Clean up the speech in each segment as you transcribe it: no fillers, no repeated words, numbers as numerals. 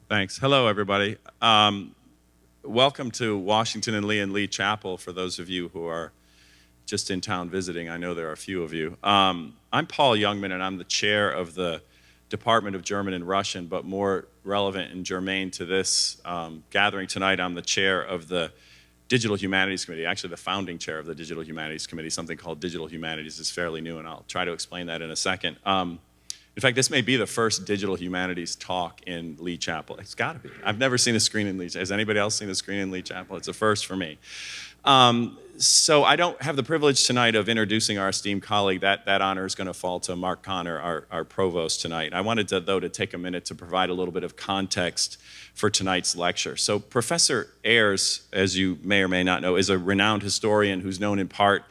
Thanks. Hello, everybody. Welcome to Washington and Lee Chapel for those of you who are just in town visiting. I know there are a few of you. I'm Paul Youngman, and I'm the chair of the Department of German and Russian, but more relevant and germane to this gathering tonight, I'm the chair of the Digital Humanities Committee, actually the founding chair of the Digital Humanities Committee. Something called Digital Humanities is fairly new, and I'll try to explain that in a second. In fact, this may be the first digital humanities talk in Lee Chapel. It's got to be. I've never seen a screen in Lee Chapel. Has anybody else seen a screen in Lee Chapel? It's a first for me. So I don't have the privilege tonight of introducing our esteemed colleague. That honor is going to fall to Mark Connor, our provost tonight. I wanted to, though, to take a minute to provide a little bit of context for tonight's lecture. So Professor Ayers, as you may or may not know, is a renowned historian who's known in part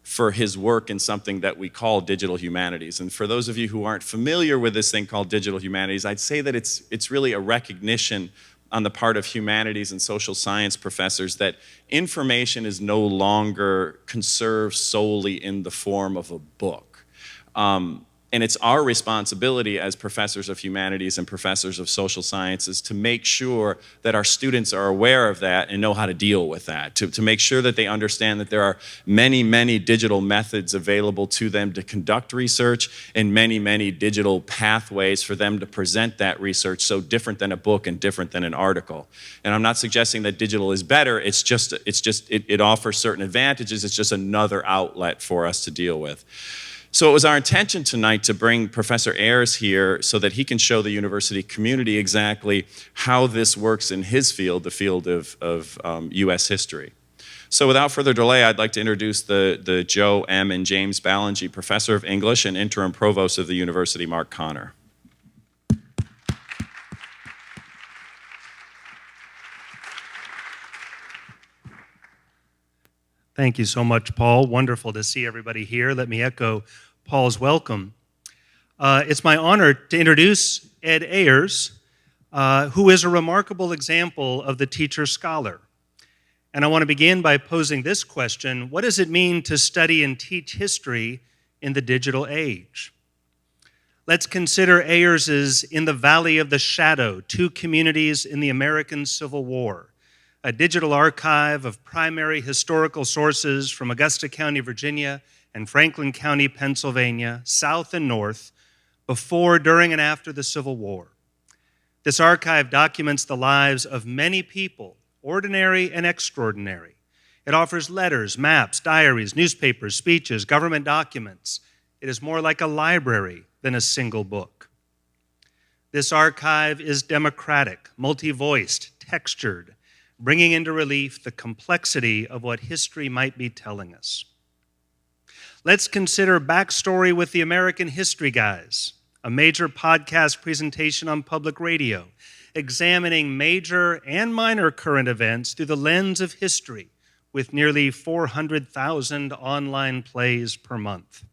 for his work in something that we call digital humanities. And for those of you who aren't familiar with this thing called digital humanities, I'd say that it's really a recognition on the part of humanities and social science professors that information is no longer conserved solely in the form of a book. And it's our responsibility as professors of humanities and professors of social sciences to make sure that our students are aware of that and know how to deal with that, to make sure that they understand that there are many, many digital methods available to them to conduct research and many, many digital pathways for them to present that research, so different than a book and different than an article. And I'm not suggesting that digital is better, it offers certain advantages, it's just another outlet for us to deal with. So it was our intention tonight to bring Professor Ayers here so that he can show the university community exactly how this works in his field, the field of U.S. history. So without further delay, I'd like to introduce the Joe M. and James Ballingy Professor of English and Interim Provost of the University, Mark Connor. Thank you so much, Paul. Wonderful to see everybody here. Let me echo Paul's welcome. It's my honor to introduce Ed Ayers, who is a remarkable example of the teacher-scholar. And I want to begin by posing this question: what does it mean to study and teach history in the digital age? Let's consider Ayers's In the Valley of the Shadow, Two Communities in the American Civil War, a digital archive of primary historical sources from Augusta County, Virginia, and Franklin County, Pennsylvania, south and north, before, during, and after the Civil War. This archive documents the lives of many people, ordinary and extraordinary. It offers letters, maps, diaries, newspapers, speeches, government documents. It is more like a library than a single book. This archive is democratic, multi-voiced, textured, bringing into relief the complexity of what history might be telling us. Let's consider Backstory with the American History Guys, a major podcast presentation on public radio, examining major and minor current events through the lens of history, with nearly 400,000 online plays per month.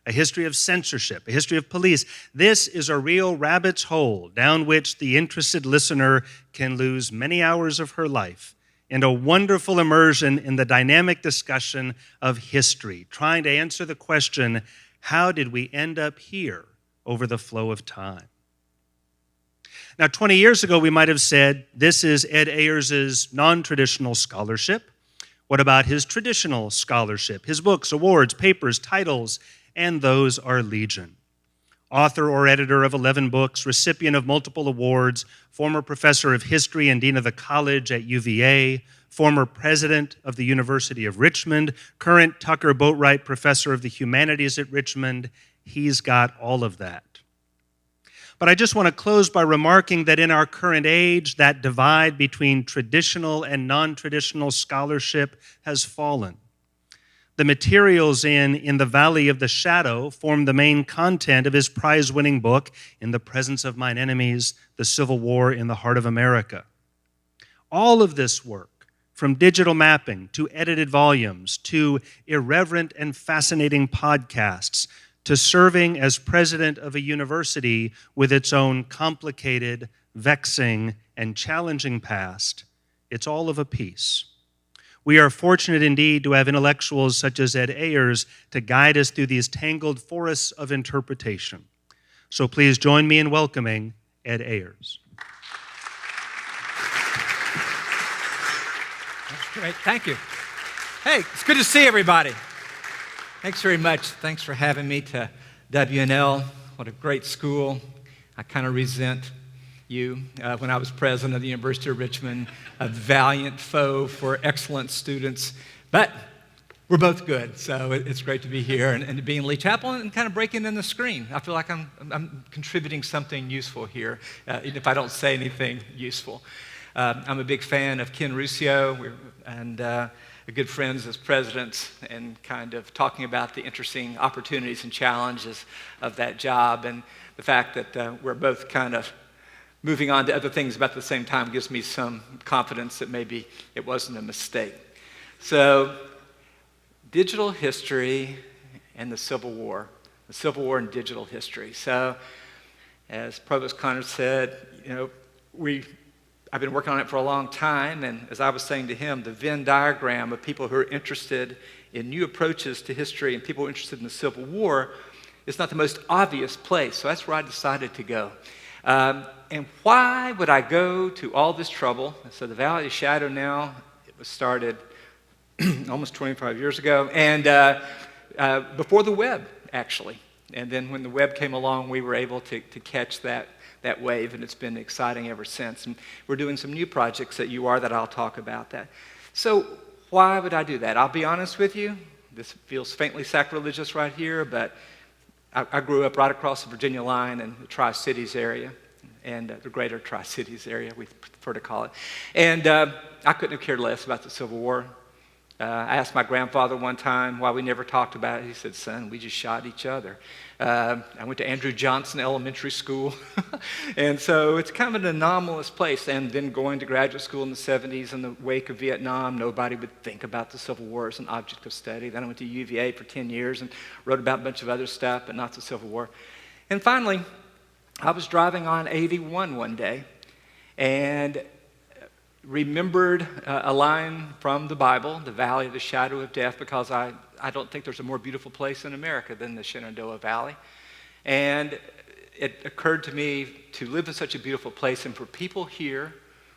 A history of censorship, a history of police. This is a real rabbit's hole down which the interested listener can lose many hours of her life in a wonderful immersion in the dynamic discussion of history, trying to answer the question, how did we end up here over the flow of time? Now, 20 years ago, we might have said, this is Ed Ayers's non-traditional scholarship. What about his traditional scholarship? His books, awards, papers, titles, and those are legion. Author or editor of 11 books, recipient of multiple awards, former professor of history and dean of the college at UVA, former president of the University of Richmond, current Tucker Boatwright professor of the humanities at Richmond. He's got all of that. But I just want to close by remarking that in our current age, that divide between traditional and non-traditional scholarship has fallen. The materials in the Valley of the Shadow form the main content of his prize-winning book, In the Presence of Mine Enemies, The Civil War in the Heart of America. All of this work, from digital mapping to edited volumes to irreverent and fascinating podcasts to serving as president of a university with its own complicated, vexing, and challenging past, it's all of a piece. We are fortunate indeed to have intellectuals such as Ed Ayers to guide us through these tangled forests of interpretation. So please join me in welcoming Ed Ayers. Great, thank you. Hey, it's good to see everybody. Thanks very much. Thanks for having me to WNL. What a great school. I kind of resent you. When I was president of the University of Richmond, a valiant foe for excellent students. But we're both good, so it's great to be here and to be in Lee Chapel and kind of breaking in the screen. I feel like I'm contributing something useful here, even if I don't say anything useful. I'm a big fan of Ken Ruscio and good friends as presidents, and kind of talking about the interesting opportunities and challenges of that job, and the fact that we're both kind of moving on to other things about the same time gives me some confidence that maybe it wasn't a mistake. So, digital history and the Civil War and digital history. So, as Provost Connor said, I've been working on it for a long time, and as I was saying to him, the Venn diagram of people who are interested in new approaches to history and people interested in the Civil War is not the most obvious place, so that's where I decided to go. And why would I go to all this trouble? So the Valley of Shadow now, it was started almost 25 years ago, and before the web, actually. And then when the web came along, we were able to catch that wave, and it's been exciting ever since. And we're doing some new projects at UR that I'll talk about that. So why would I do that? I'll be honest with you. This feels faintly sacrilegious right here, but I grew up right across the Virginia line in the Tri-Cities area, and the greater Tri-Cities area, we prefer to call it. And I couldn't have cared less about the Civil War. I asked my grandfather one time why we never talked about it. He said, "Son, we just shot each other." I went to Andrew Johnson Elementary School, and so it's kind of an anomalous place. And then going to graduate school in the 70s in the wake of Vietnam, nobody would think about the Civil War as an object of study. Then I went to UVA for 10 years and wrote about a bunch of other stuff, but not the Civil War. And finally, I was driving on 81 one day and remembered a line from the Bible, the Valley of the Shadow of Death, because I don't think there's a more beautiful place in America than the Shenandoah Valley. And it occurred to me to live in such a beautiful place and for people here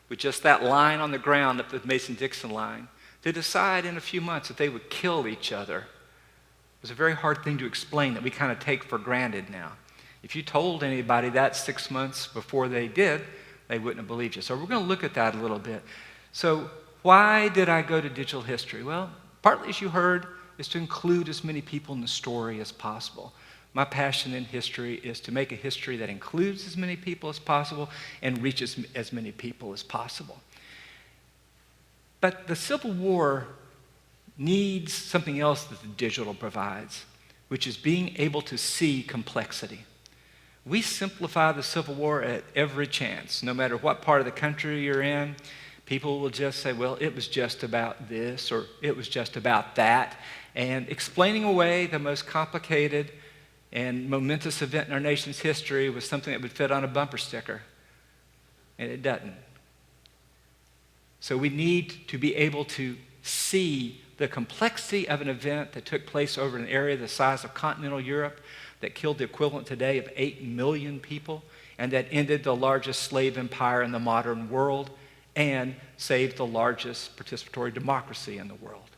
with just that line on the ground up the Mason-Dixon line to decide in a few months that they would kill each other. It was a very hard thing to explain that we kind of take for granted now. If you told anybody that 6 months before they did, they wouldn't have believed you. So we're going to look at that a little bit. So why did I go to digital history? Well, partly, as you heard, is to include as many people in the story as possible. My passion in history is to make a history that includes as many people as possible and reaches as many people as possible. But the Civil War needs something else that the digital provides, which is being able to see complexity. We simplify the Civil War at every chance. No matter what part of the country you're in, people will just say, well, it was just about this or it was just about that. And explaining away the most complicated and momentous event in our nation's history was something that would fit on a bumper sticker. And it doesn't. So we need to be able to see the complexity of an event that took place over an area the size of continental Europe, that killed the equivalent today of 8 million people, and that ended the largest slave empire in the modern world and saved the largest participatory democracy in the world.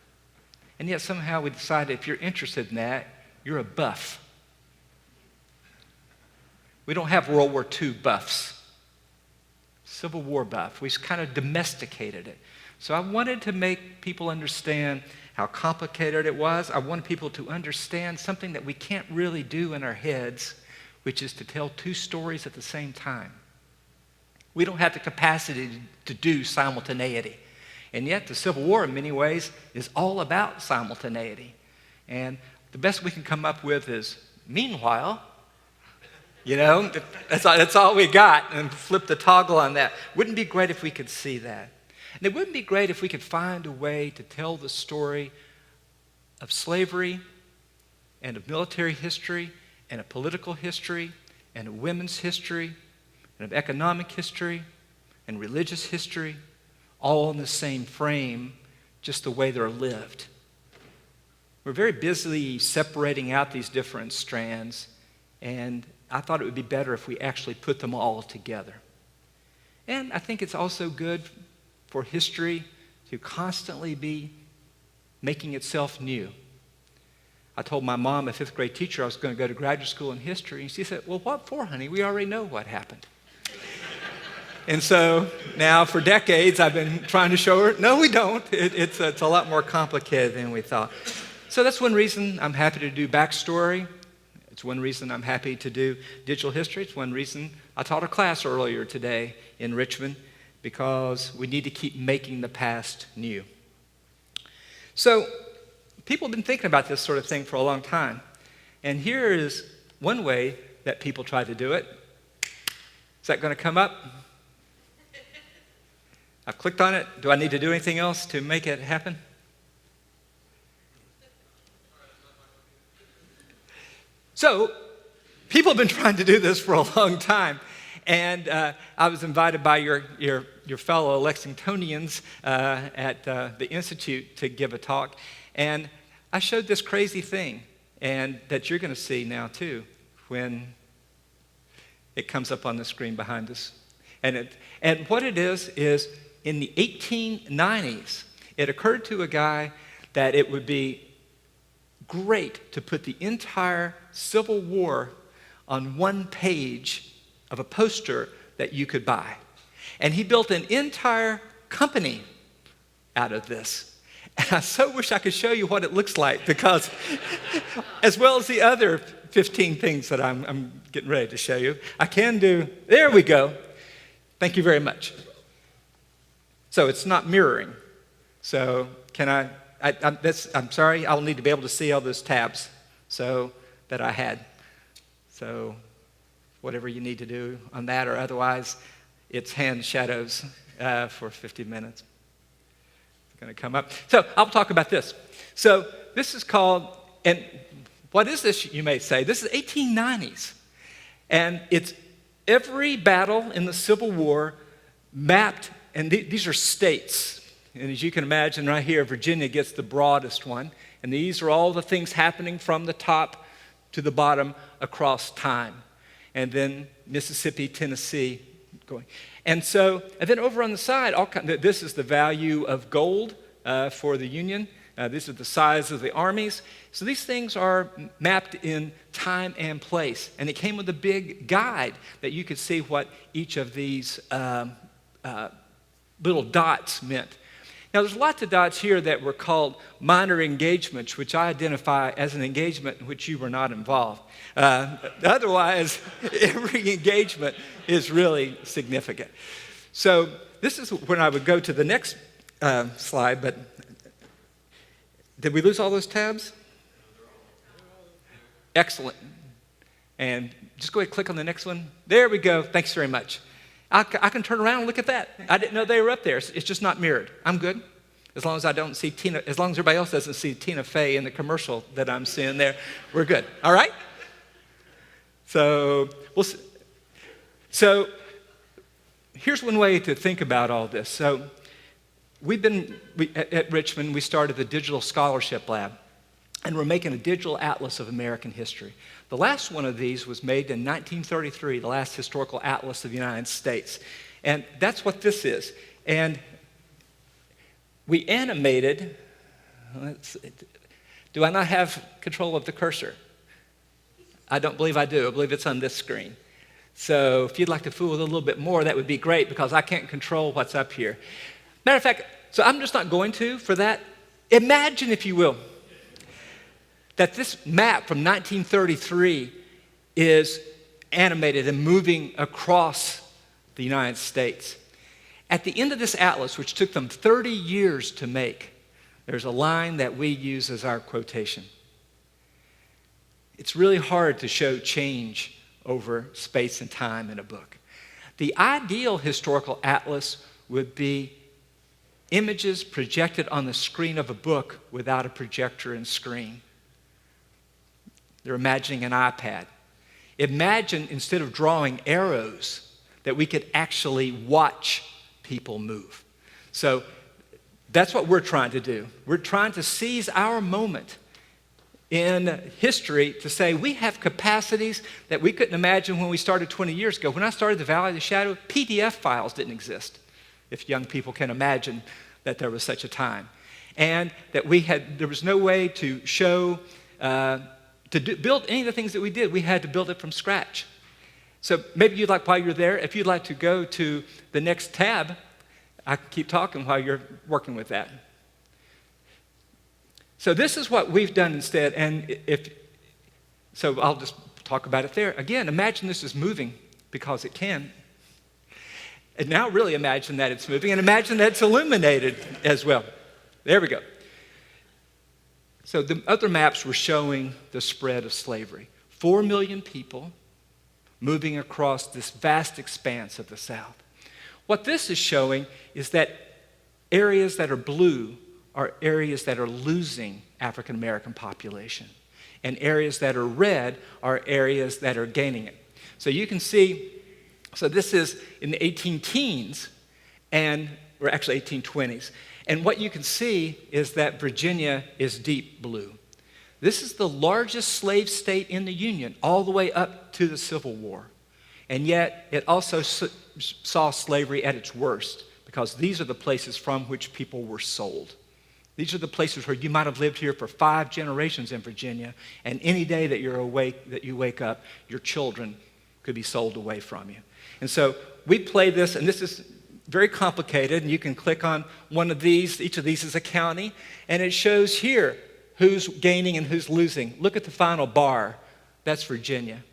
And yet somehow we decided if you're interested in that, you're a buff. We don't have World War II buffs. Civil War buff. We've kind of domesticated it. So I wanted to make people understand how complicated it was. I wanted people to understand something that we can't really do in our heads, which is to tell two stories at the same time. We don't have the capacity to do simultaneity. And yet the Civil War, in many ways, is all about simultaneity. And the best we can come up with is, meanwhile, that's all we got, and flip the toggle on that. Wouldn't it be great if we could see that? And it wouldn't be great if we could find a way to tell the story of slavery and of military history and of political history and of women's history and of economic history and religious history, all in the same frame, just the way they're lived. We're very busy separating out these different strands, and I thought it would be better if we actually put them all together. And I think it's also good for history to constantly be making itself new. I told my mom, a fifth grade teacher, I was going to go to graduate school in history, and she said, well, what for, honey? We already know what happened. And so now for decades, I've been trying to show her, no, we don't. It's a lot more complicated than we thought. So that's one reason I'm happy to do backstory. It's one reason I'm happy to do digital history. It's one reason I taught a class earlier today in Richmond, because we need to keep making the past new. So people have been thinking about this sort of thing for a long time. And here is one way that people try to do it. Is that going to come up? I've clicked on it. Do I need to do anything else to make it happen? So, people have been trying to do this for a long time. And I was invited by your fellow Lexingtonians at the Institute to give a talk. And I showed this crazy thing, and that you're going to see now too when it comes up on the screen behind us. And what it is in the 1890s, it occurred to a guy that it would be great to put the entire Civil War on one page of a poster that you could buy. And he built an entire company out of this. And I so wish I could show you what it looks like, because as well as the other 15 things that I'm getting ready to show you, I can do, there we go. Thank you very much. So it's not mirroring. So can I'm sorry, I'll need to be able to see all those tabs that I had. So whatever you need to do on that, or otherwise, it's hand shadows for 50 minutes. It's going to come up. So I'll talk about this. So this is called, and what is this, you may say? This is 1890s. And it's every battle in the Civil War mapped, and these are states. And as you can imagine, right here, Virginia gets the broadest one. And these are all the things happening from the top to the bottom across time. And then Mississippi, Tennessee going. And then over on the side, this is the value of gold for the Union. These are the size of the armies. So these things are mapped in time and place. And it came with a big guide that you could see what each of these little dots meant. Now, there's lots of dots here that were called minor engagements, which I identify as an engagement in which you were not involved. Otherwise, every engagement is really significant. So this is when I would go to the next slide, but did we lose all those tabs? Excellent. And just go ahead and click on the next one. There we go. Thanks very much. I can turn around and look at that. I didn't know they were up there. It's just not mirrored. I'm good. As long as I don't see Tina, as long as everybody else doesn't see Tina Fey in the commercial that I'm seeing there, we're good. All right? So here's one way to think about all this. So at Richmond, we started the Digital Scholarship Lab, and we're making a digital atlas of American history. The last one of these was made in 1933, the last historical atlas of the United States. And that's what this is. And we animated, do I not have control of the cursor? I don't believe I do. I believe it's on this screen. So if you'd like to fool with a little bit more, that would be great, because I can't control what's up here. Matter of fact, so I'm just not going to for that. Imagine, if you will, that this map from 1933 is animated and moving across the United States. At the end of this atlas, which took them 30 years to make, there's a line that we use as our quotation. It's really hard to show change over space and time in a book. The ideal historical atlas would be images projected on the screen of a book without a projector and screen. They're imagining an iPad. Imagine, instead of drawing arrows, that we could actually watch people move. So that's what we're trying to do. We're trying to seize our moment in history to say we have capacities that we couldn't imagine when we started 20 years ago. When I started the Valley of the Shadow, PDF files didn't exist, if young people can imagine that there was such a time. And that there was no way to show, build any of the things that we did. We had to build it from scratch. So maybe you'd like, while you're there, if you'd like to go to the next tab, I can keep talking while you're working with that. So this is what we've done instead, so I'll just talk about it there. Again, imagine this is moving, because it can. And now really imagine that it's moving, and imagine that it's illuminated as well. There we go. So the other maps were showing the spread of slavery. 4 million people moving across this vast expanse of the South. What this is showing is that areas that are blue are areas that are losing African American population, and areas that are red are areas that are gaining it. So you can see, so this is in the 18-teens, or actually 1820s, and what you can see is that Virginia is deep blue. This is the largest slave state in the Union, all the way up to the Civil War. And yet, it also saw slavery at its worst, because these are the places from which people were sold. These are the places where you might have lived here for 5 generations in Virginia, and any day that you wake up, your children could be sold away from you. And so we play this, and this is very complicated, and you can click on one of these. Each of these is a county, and it shows here who's gaining and who's losing. Look at the final bar. That's Virginia.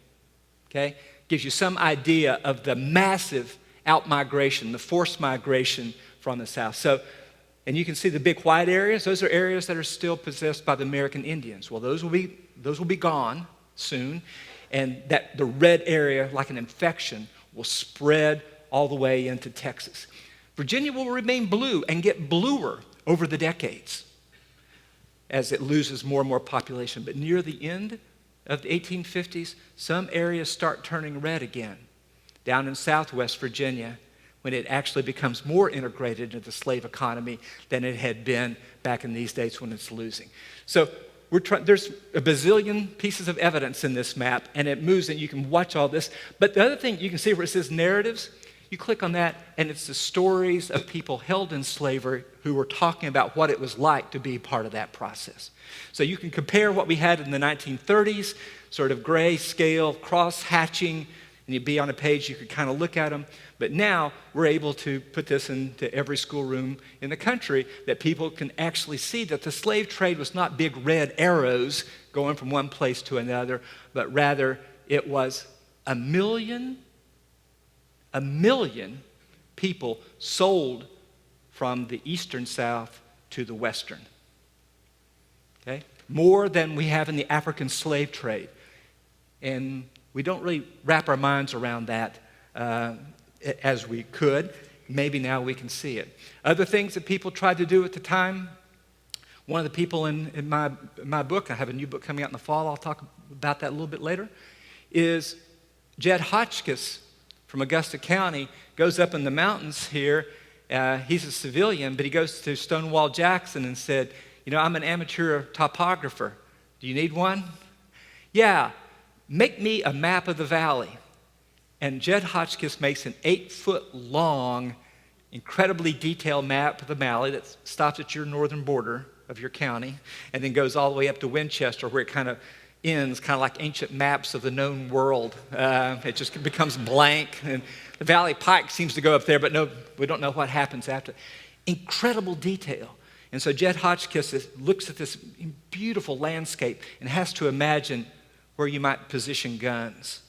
Okay? Gives you some idea of the massive out-migration, the forced migration from the South. So, and you can see the big white areas. Those are areas that are still possessed by the American Indians. Well, those will be gone soon, and the red area, like an infection, will spread all the way into Texas. Virginia will remain blue and get bluer over the decades as it loses more and more population. But near the end of the 1850s, some areas start turning red again. Down in southwest Virginia, when it actually becomes more integrated into the slave economy than it had been back in these days when it's losing. So there's a bazillion pieces of evidence in this map, and it moves, and you can watch all this. But the other thing, you can see where it says narratives. You click on that, and it's the stories of people held in slavery who were talking about what it was like to be part of that process. So you can compare what we had in the 1930s, sort of grayscale, cross-hatching, and you'd be on a page, you could kind of look at them. But now we're able to put this into every schoolroom in the country, that people can actually see that the slave trade was not big red arrows going from one place to another, but rather it was a million people sold from the eastern South to the western. Okay? More than we have in the African slave trade. And we don't really wrap our minds around that as we could. Maybe now we can see it. Other things that people tried to do at the time, one of the people in my book, I have a new book coming out in the fall, I'll talk about that a little bit later, is Jed Hotchkis from Augusta County. Goes up in the mountains here. He's a civilian, but he goes to Stonewall Jackson and said, I'm an amateur topographer. Do you need one? Yeah, make me a map of the valley. And Jed Hotchkis makes an 8-foot-long, incredibly detailed map of the valley that stops at your northern border of your county and then goes all the way up to Winchester, where it kind of ends, kind of like ancient maps of the known world. It just becomes blank. And the Valley Pike seems to go up there, but no, we don't know what happens after. Incredible detail. And so Jed Hotchkis looks at this beautiful landscape and has to imagine where you might position guns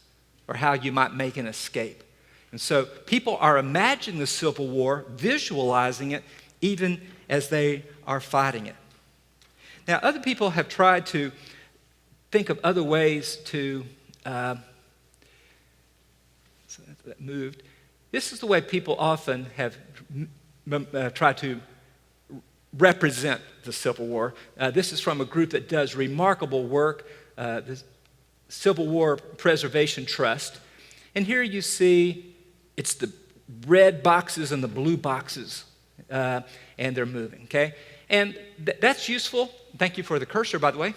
or how you might make an escape. And so people are imagining the Civil War, visualizing it, even as they are fighting it. Now, other people have tried to think of other ways to, so that moved. This is the way people often have tried to represent the Civil War. This is from a group that does remarkable work, the Civil War Preservation Trust. And here you see it's the red boxes and the blue boxes, and they're moving, okay? And that's useful. Thank you for the cursor, by the way.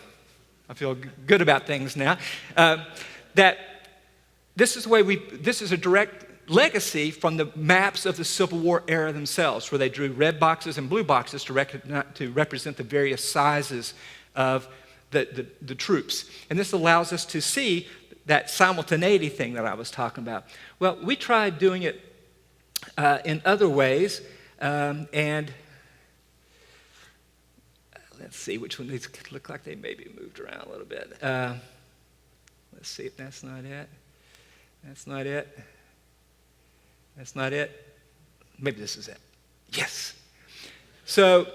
I feel good about things now. That this is the way this is a direct legacy from the maps of the Civil War era themselves, where they drew red boxes and blue boxes to represent the various sizes of the troops. And this allows us to see that simultaneity thing that I was talking about. Well, we tried doing it in other ways, and let's see which one. These look like they maybe moved around a little bit. Let's see if that's not it. That's not it. That's not it. Maybe this is it. Yes. So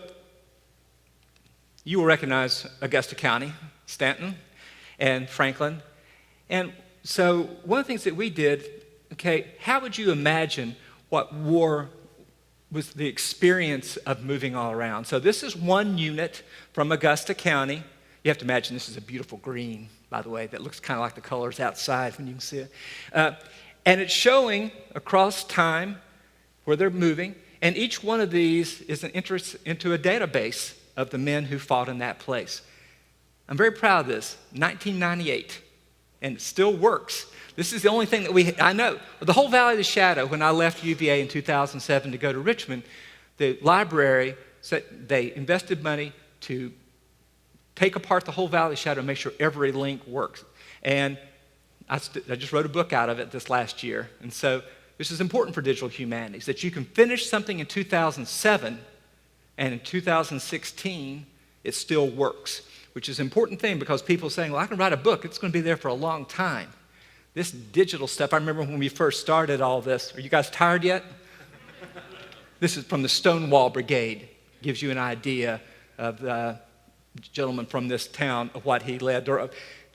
you will recognize Augusta County, Stanton, and Franklin. And so one of the things that we did, okay, how would you imagine what war was the experience of moving all around? So this is one unit from Augusta County. You have to imagine this is a beautiful green, by the way, that looks kind of like the colors outside when you can see it. And it's showing across time where they're moving, and each one of these is an entrance into a database of the men who fought in that place. I'm very proud of this, 1998, and it still works. This is the only thing that I know. The whole Valley of the Shadow, when I left UVA in 2007 to go to Richmond, the library said they invested money to take apart the whole Valley of the Shadow and make sure every link works. And I just wrote a book out of it this last year. And so this is important for digital humanities, that you can finish something in 2007 and in 2016 it still works, which is an important thing because people are saying, well, I can write a book. It's going to be there for a long time. This digital stuff, I remember when we first started all this. Are you guys tired yet? This is from the Stonewall Brigade. Gives you an idea of the gentleman from this town, of what he led.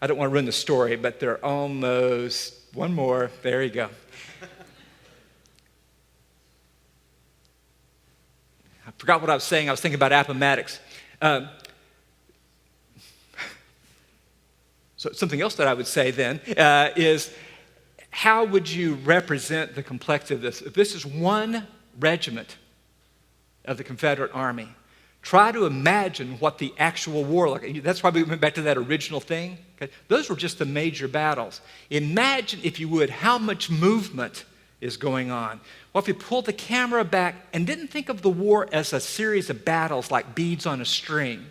I don't want to ruin the story, but they're almost, one more, there you go. I forgot what I was saying. I was thinking about Appomattox. So something else that I would say then is, how would you represent the complexity of this? If this is one regiment of the Confederate Army, try to imagine what the actual war looked like. That's why we went back to that original thing. Okay? Those were just the major battles. Imagine, if you would, how much movement is going on. Well, if you pulled the camera back and didn't think of the war as a series of battles like beads on a string.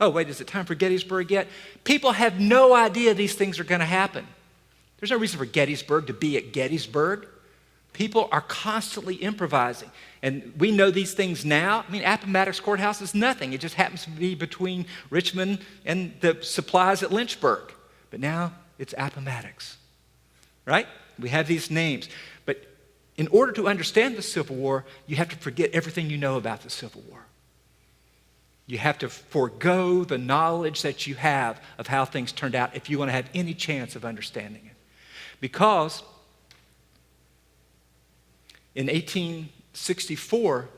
Oh, wait, is it time for Gettysburg yet? People have no idea these things are going to happen. There's no reason for Gettysburg to be at Gettysburg. People are constantly improvising. And we know these things now. I mean, Appomattox Courthouse is nothing. It just happens to be between Richmond and the supplies at Lynchburg. But now it's Appomattox, right? We have these names. But in order to understand the Civil War, you have to forget everything you know about the Civil War. You have to forego the knowledge that you have of how things turned out if you want to have any chance of understanding it. Because in 1864,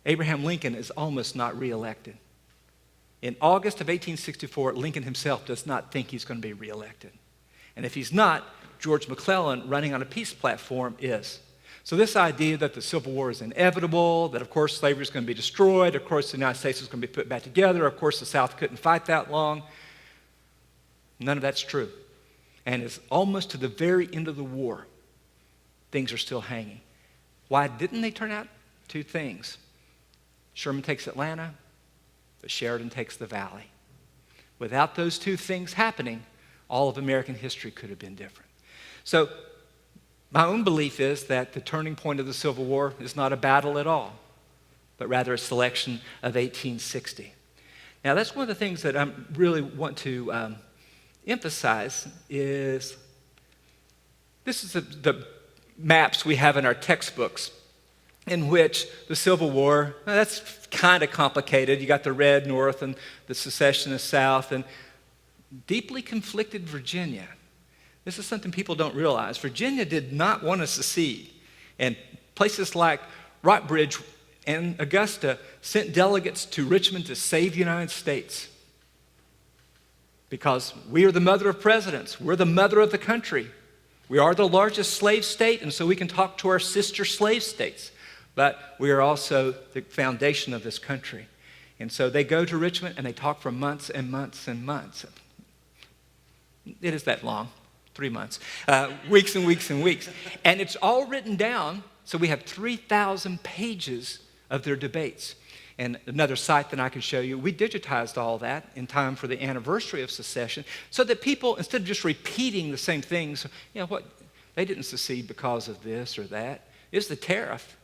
Abraham Lincoln is almost not reelected. In August of 1864, Lincoln himself does not think he's going to be reelected. And if he's not, George McClellan, running on a peace platform, is. So this idea that the Civil War is inevitable, that of course slavery is going to be destroyed, of course the United States is going to be put back together, of course the South couldn't fight that long, none of that's true. And it's almost to the very end of the war, things are still hanging. Why didn't they turn out? Two things. Sherman takes Atlanta, but Sheridan takes the Valley. Without those two things happening, all of American history could have been different. So my own belief is that the turning point of the Civil War is not a battle at all, but rather a selection of 1860. Now that's one of the things that I really want to emphasize is, this is the maps we have in our textbooks in which the Civil War, that's kind of complicated. You got the red North and the secessionist South and deeply conflicted Virginia. This is something people don't realize. Virginia did not want to secede. And places like Rockbridge and Augusta sent delegates to Richmond to save the United States. Because we are the mother of presidents. We're the mother of the country. We are the largest slave state, and so we can talk to our sister slave states. But we are also the foundation of this country. And so they go to Richmond and they talk for months and months and months. It is that long. 3 months, weeks and weeks and weeks. And it's all written down, so we have 3,000 pages of their debates. And another site that I can show you, we digitized all that in time for the anniversary of secession so that people, instead of just repeating the same things, they didn't secede because of this or that. It's the tariff.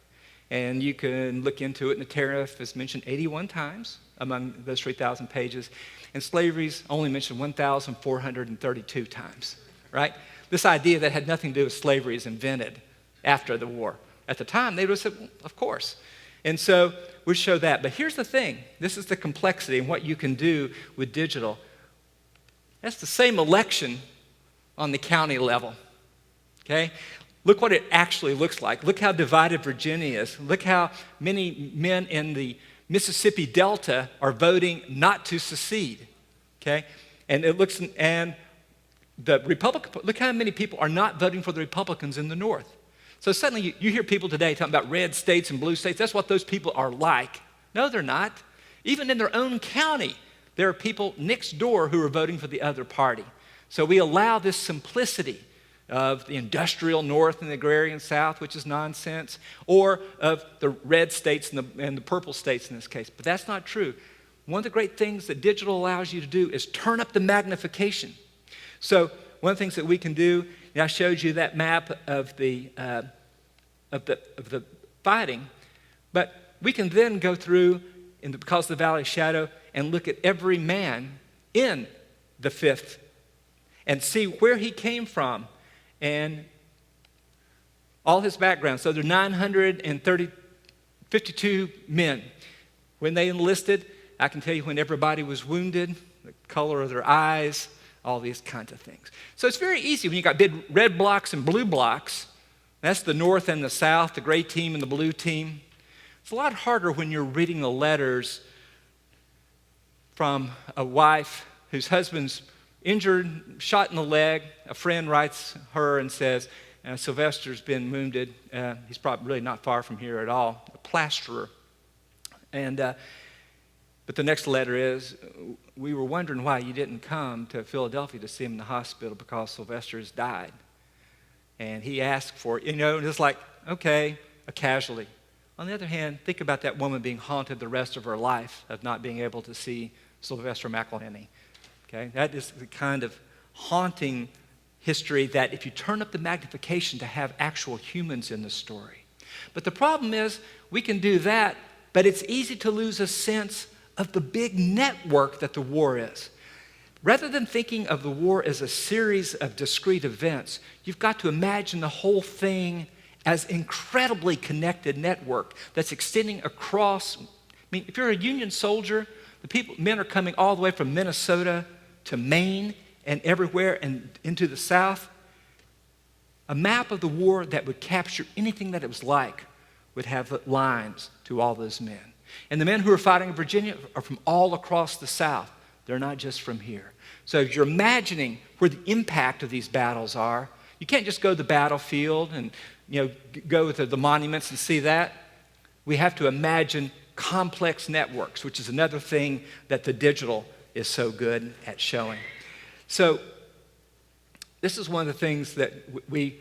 And you can look into it, and the tariff is mentioned 81 times among those 3,000 pages, and slavery's only mentioned 1,432 times, right? This idea that had nothing to do with slavery is invented after the war. At the time, they would have said, well, of course. And so we show that. But here's the thing. This is the complexity and what you can do with digital. That's the same election on the county level, okay? Look what it actually looks like. Look how divided Virginia is. Look how many men in the Mississippi Delta are voting not to secede, okay? And the Republican, look how many people are not voting for the Republicans in the North. So suddenly you hear people today talking about red states and blue states. That's what those people are like. No, they're not. Even in their own county, there are people next door who are voting for the other party. So we allow this simplicity of the industrial North and the agrarian South, which is nonsense, or of the red states and the purple states in this case. But that's not true. One of the great things that digital allows you to do is turn up the magnification. So one of the things that we can do, I showed you that map of the fighting, but we can then go through, because of the Valley of Shadow, and look at every man in the 5th and see where he came from and all his background. So there are 52 men. When they enlisted, I can tell you when everybody was wounded, the color of their eyes, all these kinds of things. So it's very easy when you got big red blocks and blue blocks. That's the North and the South, the gray team and the blue team. It's a lot harder when you're reading the letters from a wife whose husband's injured, shot in the leg. A friend writes her and says, Sylvester's been wounded. He's probably really not far from here at all, a plasterer. But the next letter is, we were wondering why you didn't come to Philadelphia to see him in the hospital because Sylvester has died. And he asked for it, just like, okay, a casualty. On the other hand, think about that woman being haunted the rest of her life of not being able to see Sylvester McElhenney. Okay, that is the kind of haunting history that if you turn up the magnification to have actual humans in the story. But the problem is we can do that, but it's easy to lose a sense of the big network that the war is. Rather than thinking of the war as a series of discrete events, you've got to imagine the whole thing as incredibly connected network that's extending across. If you're a Union soldier, men are coming all the way from Minnesota to Maine and everywhere and into the South. A map of the war that would capture anything that it was like would have lines to all those men. And the men who are fighting in Virginia are from all across the South. They're not just from here. So if you're imagining where the impact of these battles are, you can't just go to the battlefield and go to the monuments and see that. We have to imagine complex networks, which is another thing that the digital is so good at showing. So this is one of the things that we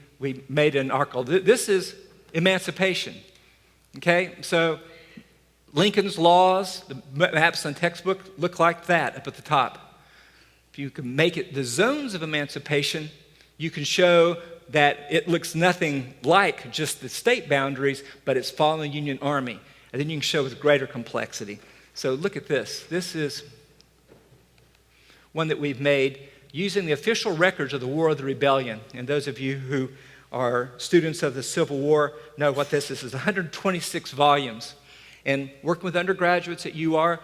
made an article. This is emancipation. Okay, so Lincoln's laws, the maps and textbook look like that up at the top. If you can make it the zones of emancipation, you can show that it looks nothing like just the state boundaries, but it's following the Union Army. And then you can show with greater complexity. So look at this. This is one that we've made using the official records of the War of the Rebellion. And those of you who are students of the Civil War know what this is. It's 126 volumes. And working with undergraduates at UR,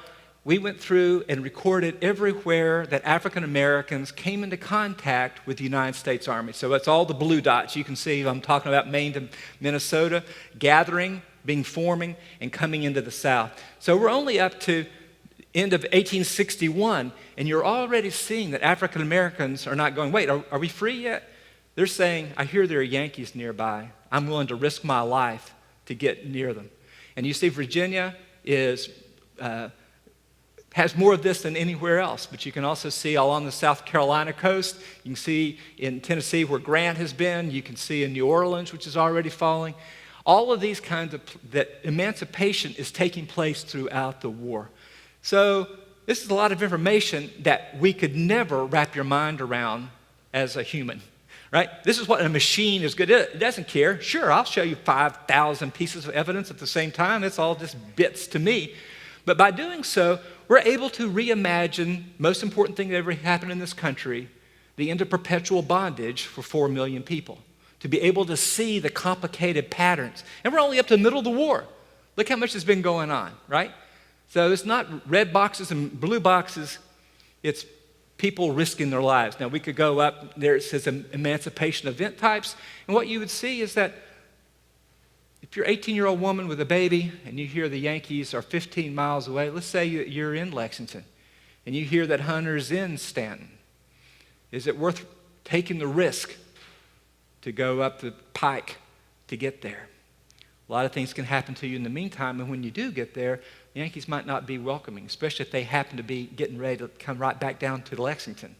we went through and recorded everywhere that African Americans came into contact with the United States Army. So that's all the blue dots. You can see I'm talking about Maine to Minnesota, gathering, forming, and coming into the South. So we're only up to end of 1861, and you're already seeing that African Americans are not going, wait, are we free yet? They're saying, I hear there are Yankees nearby. I'm willing to risk my life to get near them. And you see Virginia is has more of this than anywhere else, but you can also see along the South Carolina coast. You can see in Tennessee where Grant has been. You can see in New Orleans, which is already falling. All of these kinds of, that emancipation is taking place throughout the war. So this is a lot of information that we could never wrap your mind around as a human, right? This is what a machine is good at. It doesn't care. Sure, I'll show you 5,000 pieces of evidence at the same time. It's all just bits to me. But by doing so, we're able to reimagine, most important thing that ever happened in this country, the end of perpetual bondage for 4 million people. To be able to see the complicated patterns. And we're only up to the middle of the war. Look how much has been going on, right? So it's not red boxes and blue boxes. It's people risking their lives. Now, we could go up there. It says emancipation event types. And what you would see is that if you're an 18-year-old woman with a baby and you hear the Yankees are 15 miles away, let's say you're in Lexington and you hear that Hunter's in Stanton. Is it worth taking the risk to go up the pike to get there? A lot of things can happen to you in the meantime, and when you do get there, the Yankees might not be welcoming, especially if they happen to be getting ready to come right back down to Lexington.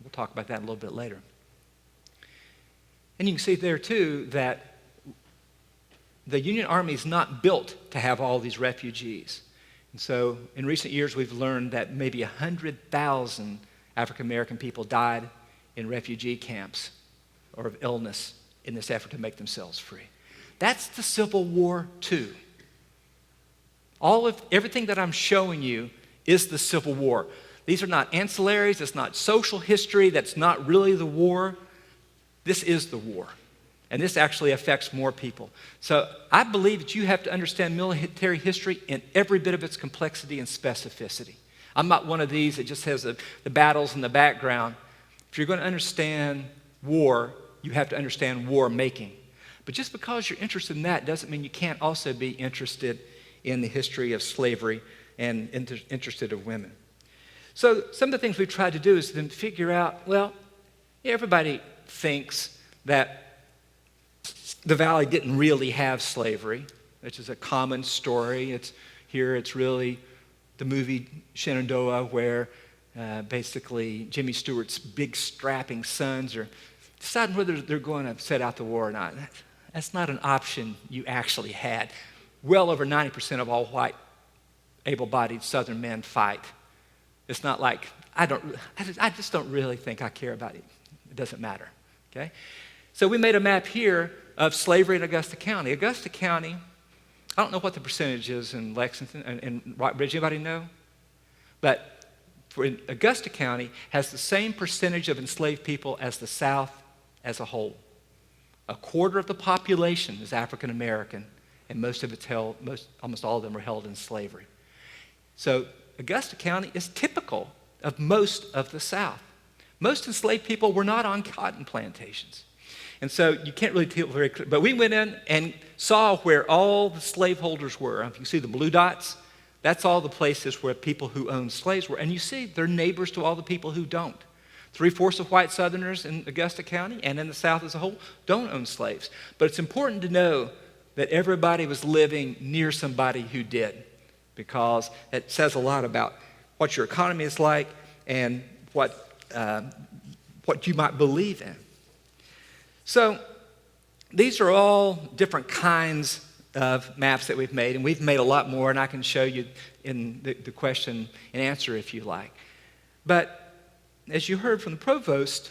We'll talk about that a little bit later. And you can see there, too, that the Union Army is not built to have all these refugees. And so in recent years, we've learned that maybe 100,000 African American people died in refugee camps or of illness in this effort to make themselves free. That's the Civil War too. Everything that I'm showing you is the Civil War. These are not ancillaries, it's not social history, that's not really the war. This is the war. And this actually affects more people. So I believe that you have to understand military history in every bit of its complexity and specificity. I'm not one of these that just has the battles in the background. If you're going to understand war, you have to understand war making. But just because you're interested in that doesn't mean you can't also be interested in the history of slavery and interested in women. So some of the things we've tried to do is then figure out, well, everybody thinks that the Valley didn't really have slavery, which is a common story. It's really the movie Shenandoah, where basically Jimmy Stewart's big strapping sons are deciding whether they're going to set out the war or not. That's not an option you actually had. Well over 90% of all white, able-bodied Southern men fight. It's not like, I just don't really think I care about it. It doesn't matter, okay? So we made a map here of slavery in Augusta County. Augusta County, I don't know what the percentage is in Lexington and Breckenridge. Anybody know? But Augusta County has the same percentage of enslaved people as the South as a whole. A quarter of the population is African American, and almost all of them are held in slavery. So Augusta County is typical of most of the South. Most enslaved people were not on cotton plantations. And so you can't really tell very clear. But we went in and saw where all the slaveholders were. If you see the blue dots, that's all the places where people who owned slaves were. And you see they're neighbors to all the people who don't. 3/4 of white Southerners in Augusta County and in the South as a whole don't own slaves. But it's important to know that everybody was living near somebody who did, because it says a lot about what your economy is like and what you might believe in. So these are all different kinds of maps that we've made, and we've made a lot more, and I can show you in the question and answer if you like. But as you heard from the provost,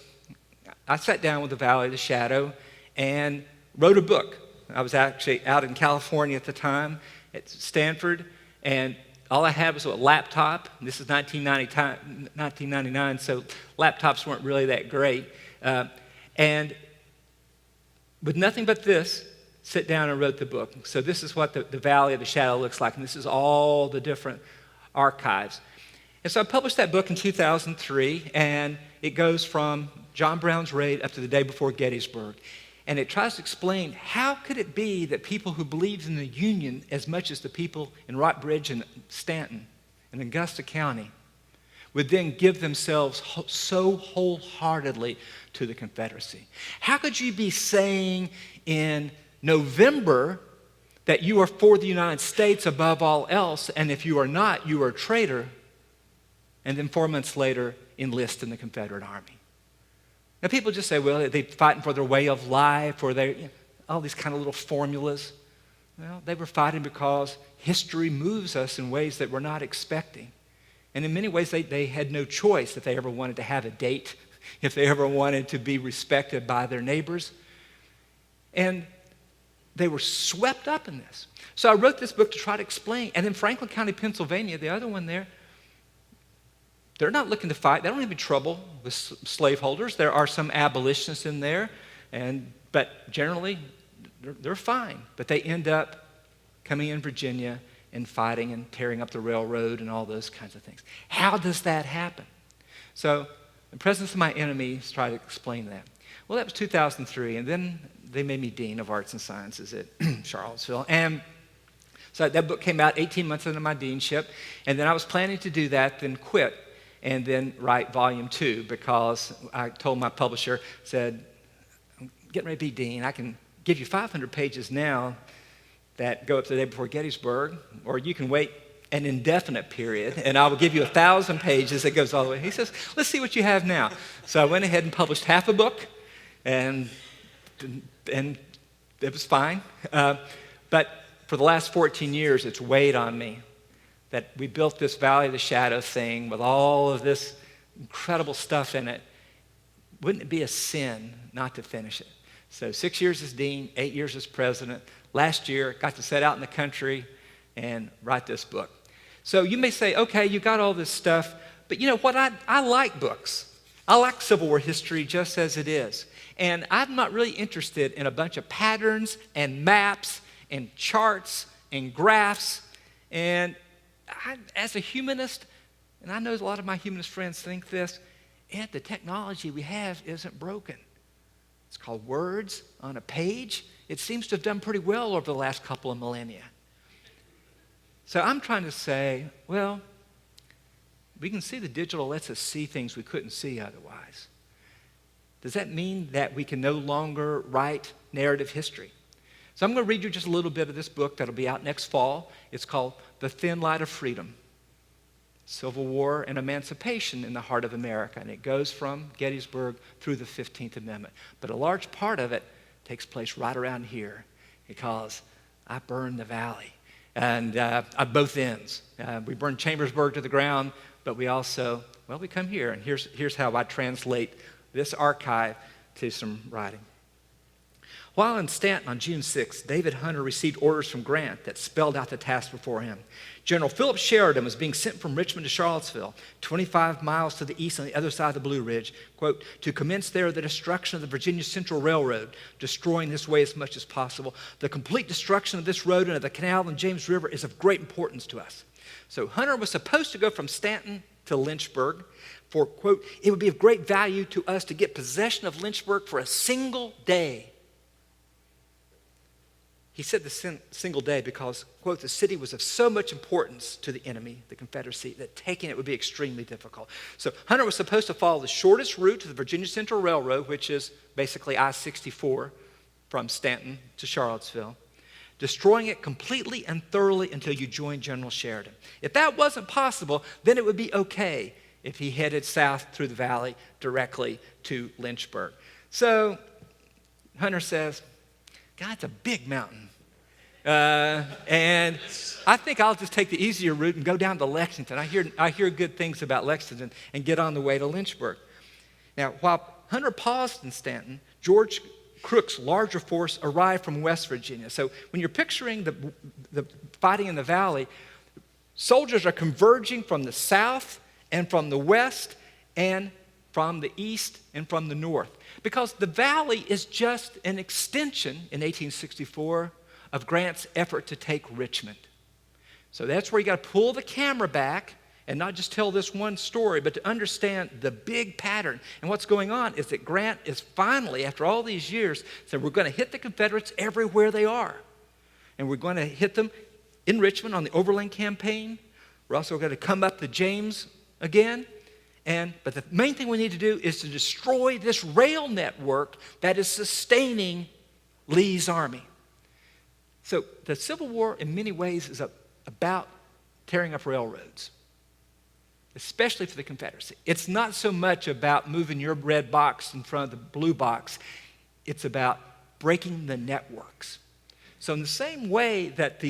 I sat down with the Valley of the Shadow and wrote a book. I was actually out in California at the time at Stanford, and all I had was a laptop. This is 1999, so laptops weren't really that great. And with nothing but this, sit down and wrote the book. So this is what the Valley of the Shadow looks like, and this is all the different archives. And so I published that book in 2003, and it goes from John Brown's raid up to the day before Gettysburg. And it tries to explain how could it be that people who believed in the Union as much as the people in Rockbridge and Stanton and Augusta County would then give themselves so wholeheartedly to the Confederacy. How could you be saying in November that you are for the United States above all else, and if you are not, you are a traitor and then 4 months later enlist in the Confederate Army. Now people just say, well, they're fighting for their way of life, or they, all these kind of little formulas. Well, they were fighting because history moves us in ways that we're not expecting. And in many ways, they had no choice if they ever wanted to have a date, if they ever wanted to be respected by their neighbors. And they were swept up in this. So I wrote this book to try to explain. And in Franklin County, Pennsylvania, the other one there, they're not looking to fight. They don't have any trouble with slaveholders. There are some abolitionists in there, but generally, they're fine. But they end up coming in Virginia and fighting and tearing up the railroad and all those kinds of things. How does that happen? So the presence of my enemies try to explain that. Well, that was 2003, and then they made me Dean of Arts and Sciences at Charlottesville. And so that book came out 18 months into my deanship, and then I was planning to do that, then quit, and then write volume 2, because I told my publisher, said, I'm getting ready to be dean. I can give you 500 pages now that go up to the day before Gettysburg, or you can wait an indefinite period, and I will give you 1,000 pages that goes all the way. He says, let's see what you have now. So I went ahead and published half a book, and it was fine. But for the last 14 years, it's weighed on me that we built this Valley of the Shadow thing with all of this incredible stuff in it. Wouldn't it be a sin not to finish it? So 6 years as dean, 8 years as president. Last year, got to set out in the country and write this book. So you may say, okay, you got all this stuff, but you know what? I like books. I like Civil War history just as it is. And I'm not really interested in a bunch of patterns and maps and charts and graphs. And as a humanist, and I know a lot of my humanist friends think this, and the technology we have isn't broken. It's called words on a page. It seems to have done pretty well over the last couple of millennia. So I'm trying to say, well, we can see the digital lets us see things we couldn't see otherwise. Does that mean that we can no longer write narrative history? So I'm going to read you just a little bit of this book that'll be out next fall. It's called The Thin Light of Freedom, Civil War and Emancipation in the Heart of America. And it goes from Gettysburg through the 15th Amendment. But a large part of it takes place right around here, because I burned the valley. And at both ends. We burned Chambersburg to the ground, but we also, well, we come here. And here's how I translate this archive to some writing. While in Stanton on June 6th, David Hunter received orders from Grant that spelled out the task before him. General Philip Sheridan was being sent from Richmond to Charlottesville, 25 miles to the east on the other side of the Blue Ridge, quote, to commence there the destruction of the Virginia Central Railroad, destroying this way as much as possible. The complete destruction of this road and of the canal and James River is of great importance to us. So Hunter was supposed to go from Stanton to Lynchburg for, quote, it would be of great value to us to get possession of Lynchburg for a single day. He said the single day because, quote, the city was of so much importance to the enemy, the Confederacy, that taking it would be extremely difficult. So Hunter was supposed to follow the shortest route to the Virginia Central Railroad, which is basically I-64 from Stanton to Charlottesville, destroying it completely and thoroughly until you joined General Sheridan. If that wasn't possible, then it would be okay if he headed south through the valley directly to Lynchburg. So Hunter says, God, it's a big mountain. And I think I'll just take the easier route and go down to Lexington. I hear good things about Lexington and get on the way to Lynchburg. Now, while Hunter paused in Stanton, George Crook's larger force arrived from West Virginia. So when you're picturing the fighting in the valley, soldiers are converging from the south and from the west and from the east and from the north. Because the valley is just an extension in 1864 of Grant's effort to take Richmond. So that's where you got to pull the camera back and not just tell this one story, but to understand the big pattern. And what's going on is that Grant is finally, after all these years, said we're going to hit the Confederates everywhere they are. And we're going to hit them in Richmond on the Overland Campaign. We're also going to come up the James again. But the main thing we need to do is to destroy this rail network that is sustaining Lee's army. So the Civil War, in many ways, is about tearing up railroads. especially for the Confederacy. It's not so much about moving your red box in front of the blue box. It's about breaking the networks. So in the same way that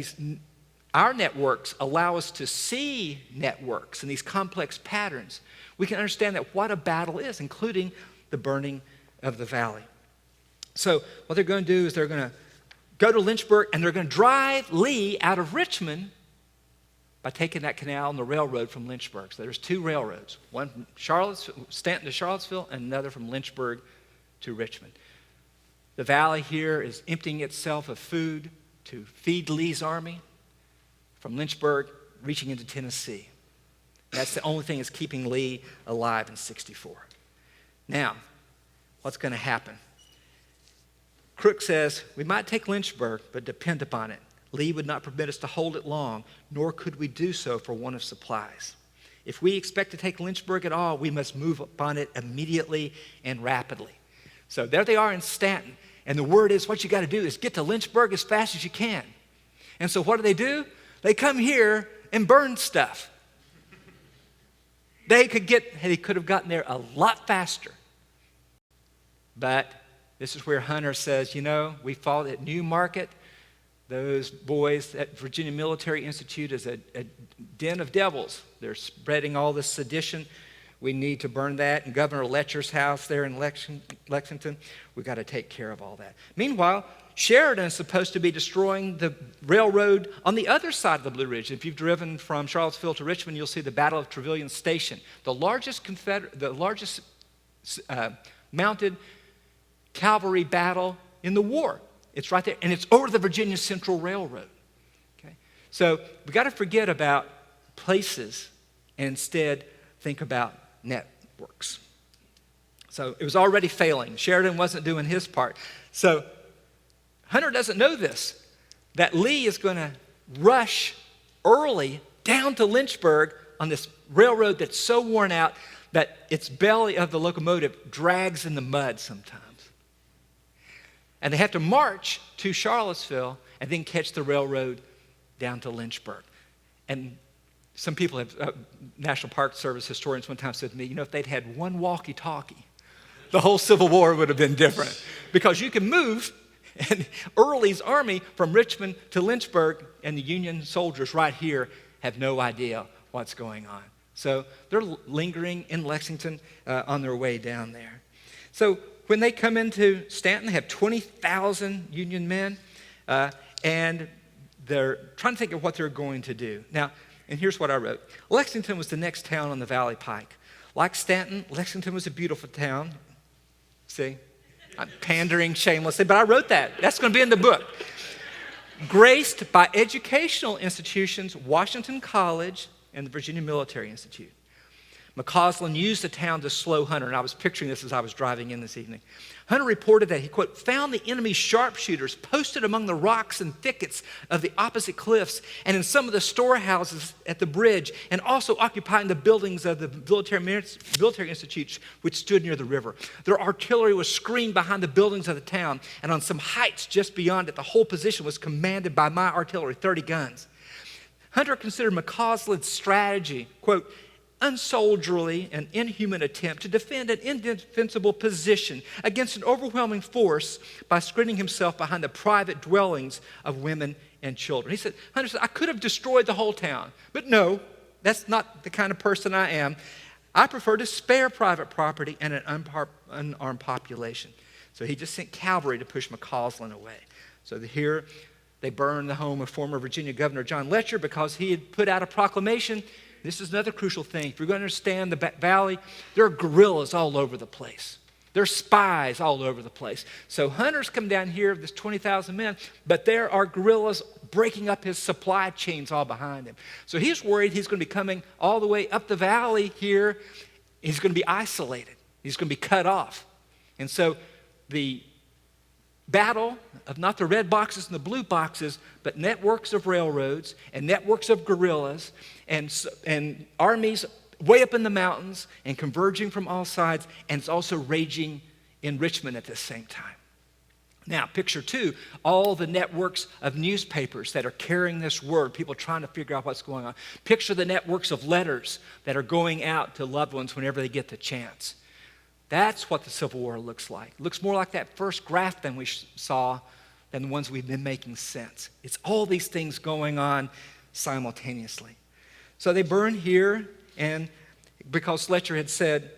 our networks allow us to see networks and these complex patterns, we can understand that what a battle is, including the burning of the valley. So what they're going to do is they're going to go to Lynchburg, and they're going to drive Lee out of Richmond by taking that canal and the railroad from Lynchburg. So there's two railroads, one from Stanton to Charlottesville, and another from Lynchburg to Richmond. The valley here is emptying itself of food to feed Lee's army from Lynchburg, reaching into Tennessee. That's the only thing that's keeping Lee alive in 64. Now, what's going to happen? Crook says, we might take Lynchburg, but depend upon it. Lee would not permit us to hold it long, nor could we do so for want of supplies. If we expect to take Lynchburg at all, we must move upon it immediately and rapidly. So there they are in Stanton, and the word is what you got to do is get to Lynchburg as fast as you can. And so what do? They come here and burn stuff. They could have gotten there a lot faster. But this is where Hunter says, we fought at New Market. Those boys at Virginia Military Institute is a den of devils. They're spreading all this sedition. We need to burn that. And Governor Letcher's house there in Lexington, we've got to take care of all that. Meanwhile, Sheridan is supposed to be destroying the railroad on the other side of the Blue Ridge. If you've driven from Charlottesville to Richmond, you'll see the Battle of Trevilian Station, the largest mounted cavalry battle in the war. It's right there, and it's over the Virginia Central Railroad. Okay? So we got to forget about places and instead think about networks. So it was already failing. Sheridan wasn't doing his part. So Hunter doesn't know this, that Lee is going to rush early down to Lynchburg on this railroad that's so worn out that its belly of the locomotive drags in the mud sometimes. And they have to march to Charlottesville and then catch the railroad down to Lynchburg. And some people have, National Park Service historians one time said to me, if they'd had one walkie-talkie, the whole Civil War would have been different. Because you can move Early's army from Richmond to Lynchburg, and the Union soldiers right here have no idea what's going on. So they're lingering in Lexington on their way down there. So when they come into Stanton, they have 20,000 Union men, and they're trying to think of what they're going to do. Now, and here's what I wrote. Lexington was the next town on the Valley Pike. Like Stanton, Lexington was a beautiful town. See? I'm pandering shamelessly, but I wrote that. That's going to be in the book. Graced by educational institutions, Washington College and the Virginia Military Institute. McCausland used the town to slow Hunter, and I was picturing this as I was driving in this evening. Hunter reported that he, quote, found the enemy's sharpshooters posted among the rocks and thickets of the opposite cliffs and in some of the storehouses at the bridge, and also occupying the buildings of the military institutes which stood near the river. Their artillery was screened behind the buildings of the town, and on some heights just beyond it, the whole position was commanded by my artillery, 30 guns. Hunter considered McCausland's strategy, quote, unsoldierly and inhuman attempt to defend an indefensible position against an overwhelming force by screening himself behind the private dwellings of women and children. He said, Hunter said, I could have destroyed the whole town, but no, that's not the kind of person I am. I prefer to spare private property and an unarmed population. So he just sent cavalry to push McCausland away. So here they burned the home of former Virginia Governor John Letcher because he had put out a proclamation. This is another crucial thing. If you're going to understand the valley, there are guerrillas all over the place. There are spies all over the place. So hunters come down here, this 20,000 men, but there are guerrillas breaking up his supply chains all behind him. So he's worried he's going to be coming all the way up the valley here. He's going to be isolated. He's going to be cut off. And so the battle of not the red boxes and the blue boxes, but networks of railroads and networks of guerrillas and armies way up in the mountains and converging from all sides, and it's also raging in Richmond at the same time. Now, picture two, all the networks of newspapers that are carrying this word, people trying to figure out what's going on. Picture the networks of letters that are going out to loved ones whenever they get the chance. That's what the Civil War looks like. It looks more like that first graph than we saw than the ones we've been making since. It's all these things going on simultaneously. So they burn here, and because Fletcher had said,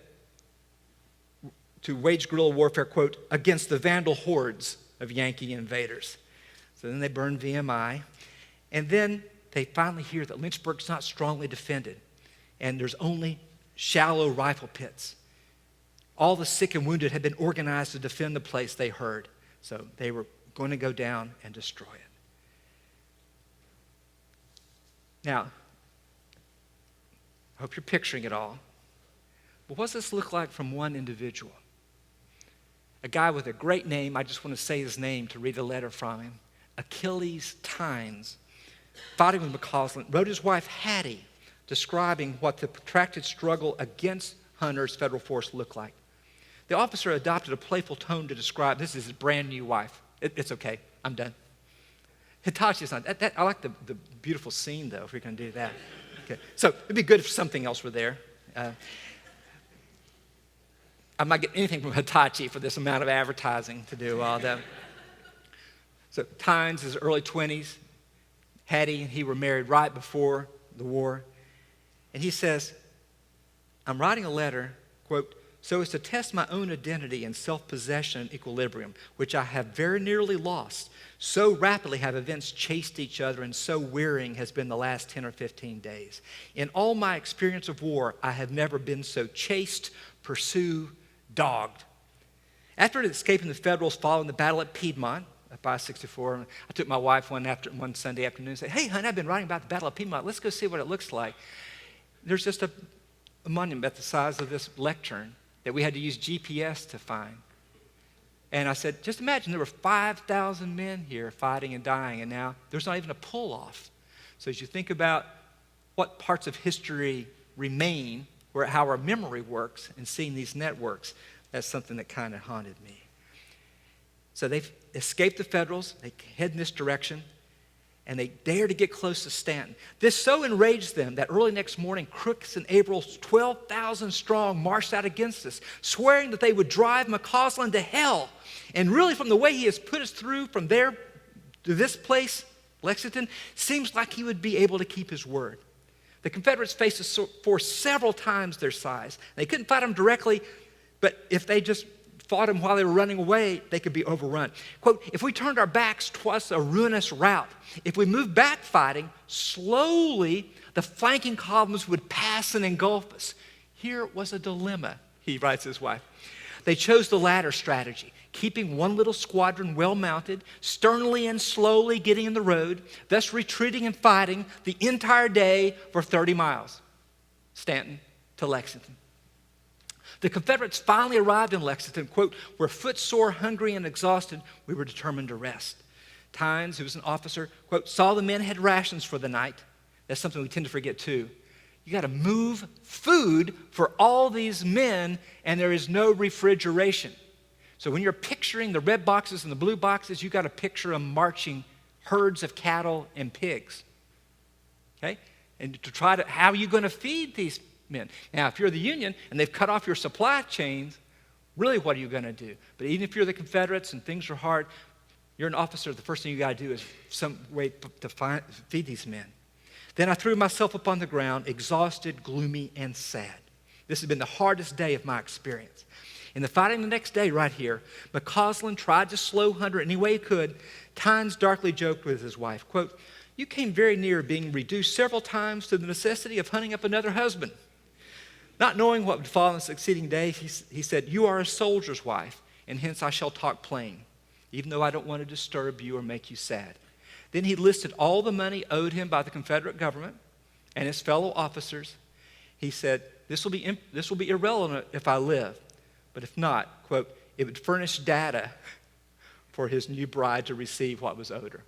to wage guerrilla warfare, quote, against the Vandal hordes of Yankee invaders. So then they burn VMI. And then they finally hear that Lynchburg's not strongly defended, and there's only shallow rifle pits. All the sick and wounded had been organized to defend the place, they heard. So they were going to go down and destroy it. Now, I hope you're picturing it all. But what does this look like from one individual? A guy with a great name, I just want to say his name to read a letter from him. Achilles Tynes, fighting with McCausland, wrote his wife Hattie, describing what the protracted struggle against Hunter's federal force looked like. The officer adopted a playful tone to describe, this is his brand new wife. It's okay, I'm done. Hitachi's not, I like the beautiful scene though, if you're going to do that. Okay. So it'd be good if something else were there. I might get anything from Hitachi for this amount of advertising to do all that. So Tynes is early 20s. Hattie and he were married right before the war. And he says, I'm writing a letter, quote, so as to test my own identity and self-possession and equilibrium, which I have very nearly lost. So rapidly have events chased each other, and so wearying has been the last 10 or 15 days. In all my experience of war, I have never been so chased, pursued, dogged. After escaping the Federals following the battle at Piedmont, at I-64, I took my wife one Sunday afternoon and said, hey, honey, I've been writing about the Battle of Piedmont. Let's go see what it looks like. There's just a monument the size of this lectern that we had to use GPS to find. And I said, just imagine there were 5,000 men here fighting and dying, and now there's not even a pull-off. So as you think about what parts of history remain, or how our memory works, and seeing these networks, that's something that kind of haunted me. So they've escaped the Federals, they head in this direction, and they dare to get close to Stanton. This so enraged them that early next morning, Crooks and Averell, 12,000 strong, marched out against us, swearing that they would drive McCausland to hell. And really, from the way he has put us through from there to this place, Lexington, seems like he would be able to keep his word. The Confederates faced a force several times their size. They couldn't fight them directly, but if they just fought them while they were running away, they could be overrun. Quote, if we turned our backs twas a ruinous rout. If we moved back fighting, slowly the flanking columns would pass and engulf us. Here was a dilemma, he writes his wife. They chose the latter strategy, keeping one little squadron well mounted, sternly and slowly getting in the road, thus retreating and fighting the entire day for 30 miles, Stanton to Lexington. The Confederates finally arrived in Lexington, quote, we're footsore, hungry, and exhausted. We were determined to rest. Tynes, who was an officer, quote, saw the men had rations for the night. That's something we tend to forget too. You got to move food for all these men, and there is no refrigeration. So when you're picturing the red boxes and the blue boxes, you got to picture them marching herds of cattle and pigs. Okay? And to try to, how are you going to feed these men? Now, if you're the Union and they've cut off your supply chains, really what are you going to do? But even if you're the Confederates and things are hard, you're an officer, the first thing you got to do is some way to feed these men. Then I threw myself upon the ground, exhausted, gloomy, and sad. This has been the hardest day of my experience. In the fighting the next day right here, McCausland tried to slow Hunter any way he could. Tynes darkly joked with his wife, quote, you came very near being reduced several times to the necessity of hunting up another husband. Not knowing what would follow in the succeeding day, he said, you are a soldier's wife, and hence I shall talk plain, even though I don't want to disturb you or make you sad. Then he listed all the money owed him by the Confederate government and his fellow officers. He said, this will be irrelevant if I live, but if not, quote, it would furnish data for his new bride to receive what was owed her.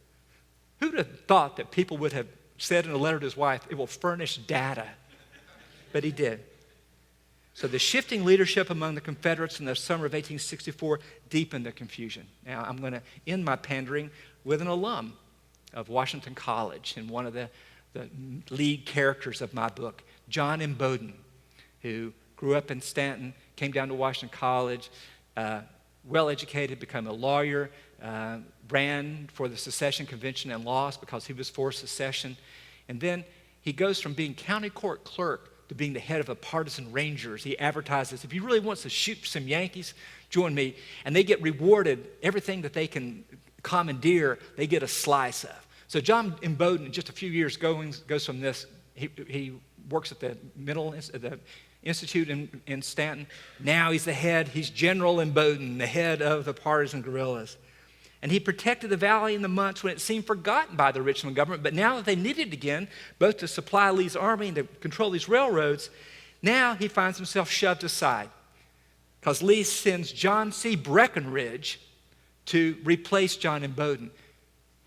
Who would have thought that people would have said in a letter to his wife, it will furnish data? But he did. So the shifting leadership among the Confederates in the summer of 1864 deepened the confusion. Now, I'm going to end my pandering with an alum of Washington College and one of the lead characters of my book, John M. Bowdoin, who grew up in Stanton, came down to Washington College, well-educated, became a lawyer, ran for the secession convention and lost because he was for secession. And then he goes from being county court clerk to being the head of a partisan Rangers. He advertises, if he really wants to shoot some Yankees, join me. And they get rewarded everything that they can commandeer, they get a slice of. So John M. Bowdoin, in just a few years, goes from this, he works at the Institute in Stanton. Now he's the head, he's General M. Bowdoin, the head of the partisan guerrillas. And he protected the valley in the months when it seemed forgotten by the Richmond government. But now that they need it again, both to supply Lee's army and to control these railroads, now he finds himself shoved aside because Lee sends John C. Breckenridge to replace John M. Bowdoin.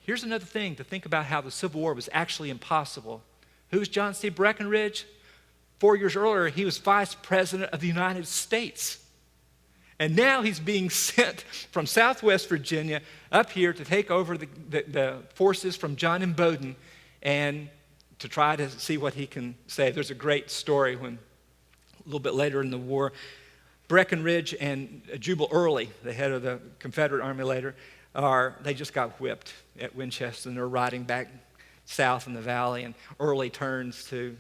Here's another thing to think about how the Civil War was actually impossible. Who's John C. Breckenridge? 4 years earlier, he was vice president of the United States. And now he's being sent from Southwest Virginia up here to take over the forces from John M. Bowdoin and to try to see what he can say. There's a great story when, a little bit later in the war, Breckenridge and Jubal Early, the head of the Confederate Army later, they just got whipped at Winchester, and they're riding back south in the valley, and Early turns to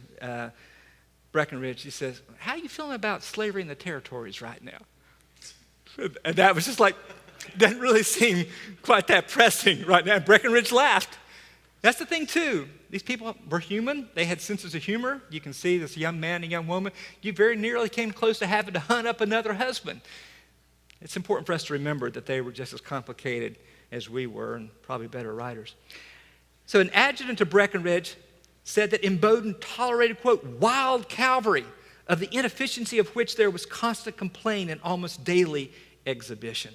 Breckenridge. He says, "How are you feeling about slavery in the territories right now?" And that was just like, doesn't really seem quite that pressing right now. Breckenridge laughed. That's the thing, too. These people were human. They had senses of humor. You can see this young man and young woman. You very nearly came close to having to hunt up another husband. It's important for us to remember that they were just as complicated as we were, and probably better writers. So an adjutant to Breckenridge said that M. Bowdoin tolerated, quote, wild cavalry, of the inefficiency of which there was constant complaint and almost daily exhibition.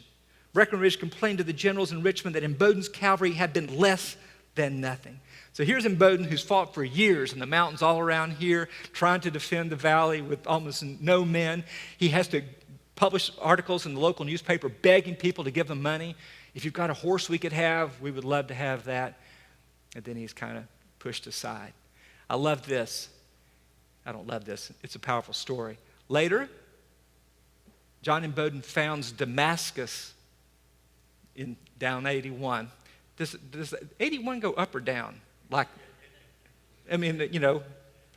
Breckenridge complained to the generals in Richmond that M. Bowdoin's cavalry had been less than nothing. So here's M. Bowdoin, who's fought for years in the mountains all around here, trying to defend the valley with almost no men. He has to publish articles in the local newspaper begging people to give them money. If you've got a horse we could have, we would love to have that. And then he's kind of pushed aside. I love this. I don't love this. It's a powerful story. Later, John M. Bowdoin founds Damascus in down 81. Does 81 go up or down? Like, I mean, you know,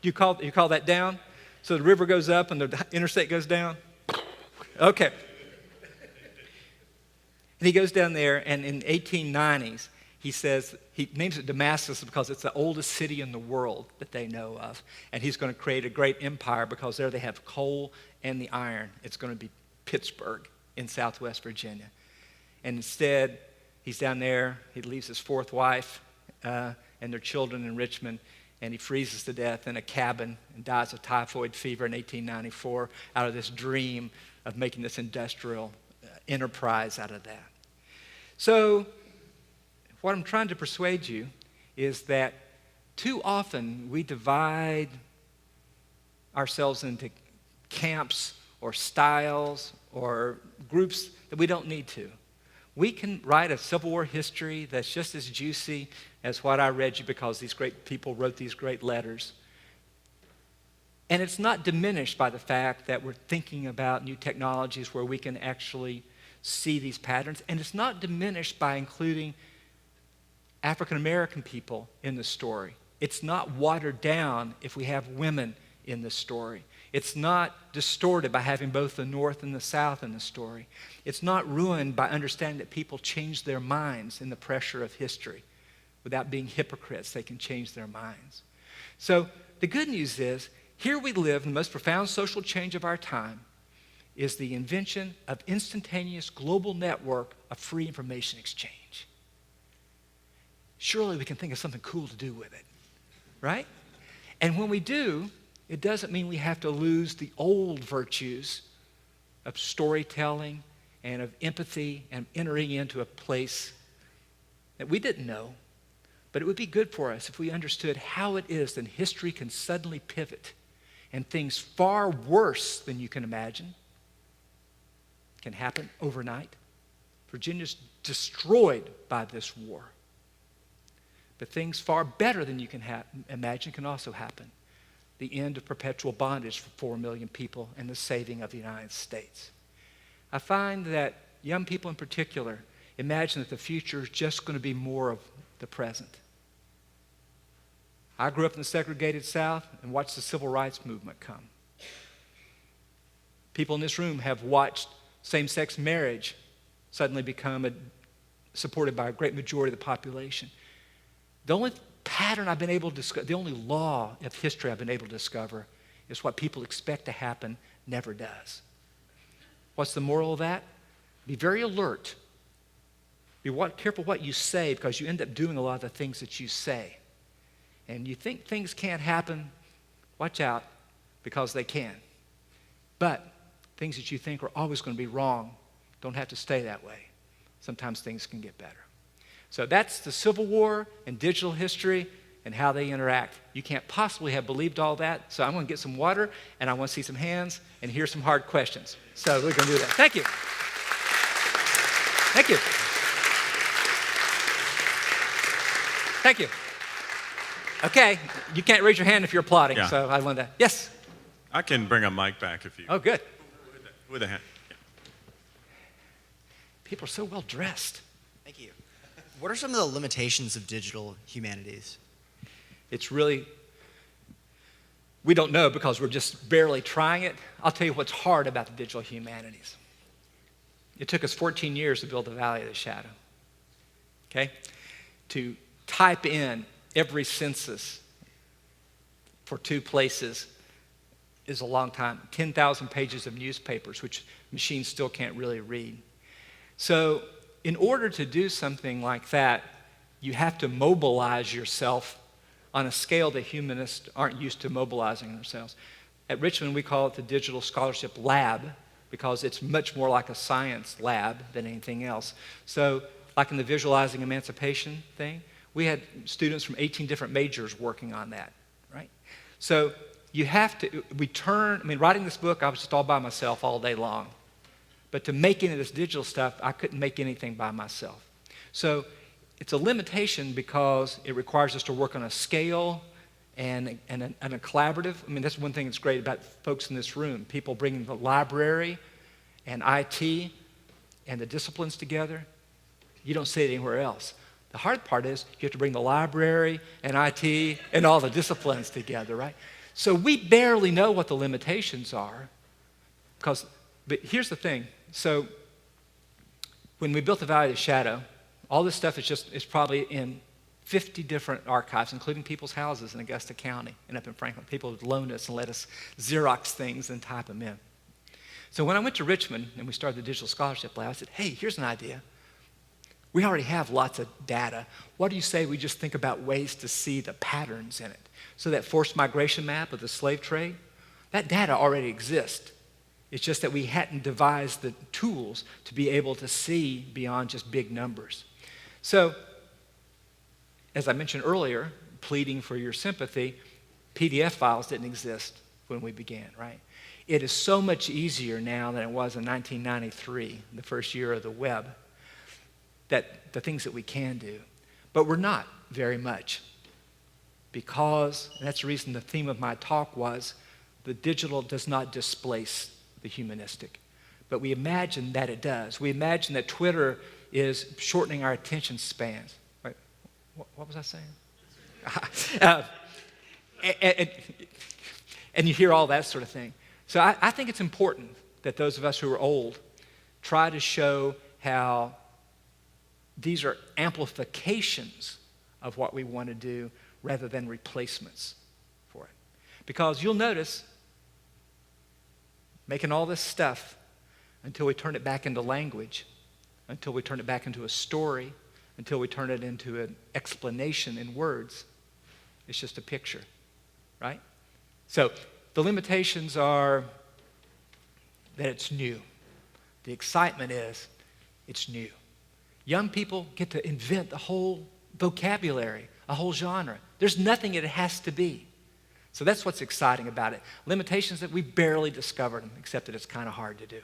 you call that down? So the river goes up and the interstate goes down? Okay. And he goes down there, and in 1890s, he says, he names it Damascus because it's the oldest city in the world that they know of. And he's going to create a great empire because there they have coal and the iron. It's going to be Pittsburgh in Southwest Virginia. And instead, he's down there. He leaves his fourth wife and their children in Richmond, and he freezes to death in a cabin and dies of typhoid fever in 1894 out of this dream of making this industrial enterprise out of that. So what I'm trying to persuade you is that too often we divide ourselves into camps or styles or groups that we don't need to. We can write a Civil War history that's just as juicy as what I read you because these great people wrote these great letters. And it's not diminished by the fact that we're thinking about new technologies where we can actually see these patterns. And it's not diminished by including African American people in the story. It's not watered down if we have women in the story. It's not distorted by having both the North and the South in the story. It's not ruined by understanding that people change their minds in the pressure of history. Without being hypocrites, they can change their minds. So the good news is, here we live, the most profound social change of our time is the invention of instantaneous global network of free information exchange. Surely we can think of something cool to do with it, right? And when we do, it doesn't mean we have to lose the old virtues of storytelling and of empathy and entering into a place that we didn't know. But it would be good for us if we understood how it is that history can suddenly pivot And things far worse than you can imagine can happen overnight. Virginia's destroyed by this war. But things far better than you can imagine can also happen. The end of perpetual bondage for 4 million people and the saving of the United States. I find that young people in particular imagine that the future is just going to be more of the present. I grew up in the segregated South and watched the civil rights movement come. People in this room have watched same-sex marriage suddenly become supported by a great majority of the population. The only pattern I've been able to discover, the only law of history I've been able to discover is what people expect to happen never does. What's the moral of that? Be very alert. Be careful what you say, because you end up doing a lot of the things that you say. And you think things can't happen, watch out, because they can. But things that you think are always going to be wrong don't have to stay that way. Sometimes things can get better. So that's the Civil War and digital history and how they interact. You can't possibly have believed all that, so I'm going to get some water, and I want to see some hands and hear some hard questions. So we're going to do that. Thank you. Thank you. Thank you. Okay, you can't raise your hand if you're applauding, Yeah. so I wanted to. Yes? I can bring a mic back if you. Oh, good. With a hand. Yeah. People are so well dressed. Thank you. What are some of the limitations of digital humanities? It's really, we don't know because we're just barely trying it. I'll tell you what's hard about the digital humanities. It took us 14 years to build the Valley of the Shadow. Okay? To type in every census for 2 places is a long time. 10,000 pages of newspapers, which machines still can't really read. So in order to do something like that, you have to mobilize yourself on a scale that humanists aren't used to mobilizing themselves. At Richmond, we call it the Digital Scholarship Lab because it's much more like a science lab than anything else. So like in the Visualizing Emancipation thing, we had students from 18 different majors working on that, right? So you have to, writing this book, I was just all by myself all day long. But to make any of this digital stuff, I couldn't make anything by myself. So it's a limitation because it requires us to work on a scale and a collaborative. I mean, that's one thing that's great about folks in this room. People bringing the library and IT and the disciplines together. You don't see it anywhere else. The hard part is you have to bring the library and IT and all the disciplines together, right? So we barely know what the limitations are. But here's the thing. So when we built the Valley of the Shadow, all this stuff is probably in 50 different archives, including people's houses in Augusta County and up in Franklin. People would loan us and let us Xerox things and type them in. So when I went to Richmond and we started the Digital Scholarship Lab, I said, hey, here's an idea. We already have lots of data. What do you say we just think about ways to see the patterns in it? So that forced migration map of the slave trade, that data already exists. It's just that we hadn't devised the tools to be able to see beyond just big numbers. So, as I mentioned earlier, pleading for your sympathy, PDF files didn't exist when we began, right? It is so much easier now than it was in 1993, the first year of the web, that the things that we can do. But we're not very much because, and that's the reason the theme of my talk was, the digital does not displace the humanistic. But we imagine that it does. We imagine that Twitter is shortening our attention spans. Wait, what was I saying? And you hear all that sort of thing. So I think it's important that those of us who are old try to show how these are amplifications of what we want to do rather than replacements for it. Because you'll notice, making all this stuff until we turn it back into language, until we turn it back into a story, until we turn it into an explanation in words, it's just a picture, right? So the limitations are that it's new. The excitement is it's new. Young people get to invent a whole vocabulary, a whole genre. There's nothing it has to be. So that's what's exciting about it. Limitations that we barely discovered them, except that it's kind of hard to do.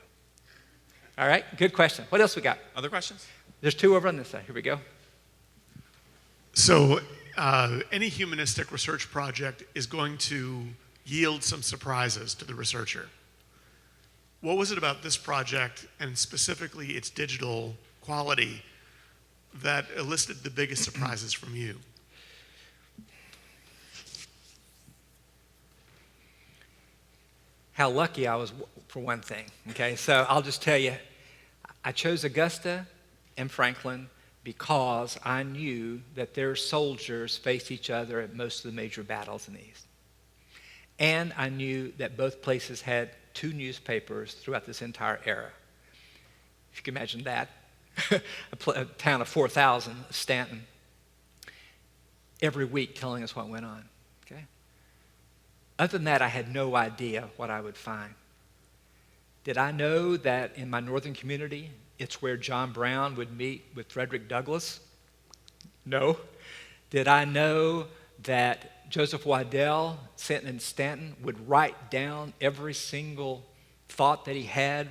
All right, good question. What else we got? Other questions? There's two over on this side. Here we go. So any humanistic research project is going to yield some surprises to the researcher. What was it about this project, and specifically its digital quality, that elicited the biggest surprises from you? How lucky I was, for one thing. Okay, so I'll just tell you, I chose Augusta and Franklin because I knew that their soldiers faced each other at most of the major battles in the East. And I knew that both places had 2 newspapers throughout this entire era. If you can imagine that. A town of 4,000, Stanton, every week telling us what went on. Okay? Other than that, I had no idea what I would find. Did I know that in my northern community, it's where John Brown would meet with Frederick Douglass? No. Did I know that Joseph Waddell, sitting in Stanton, would write down every single thought that he had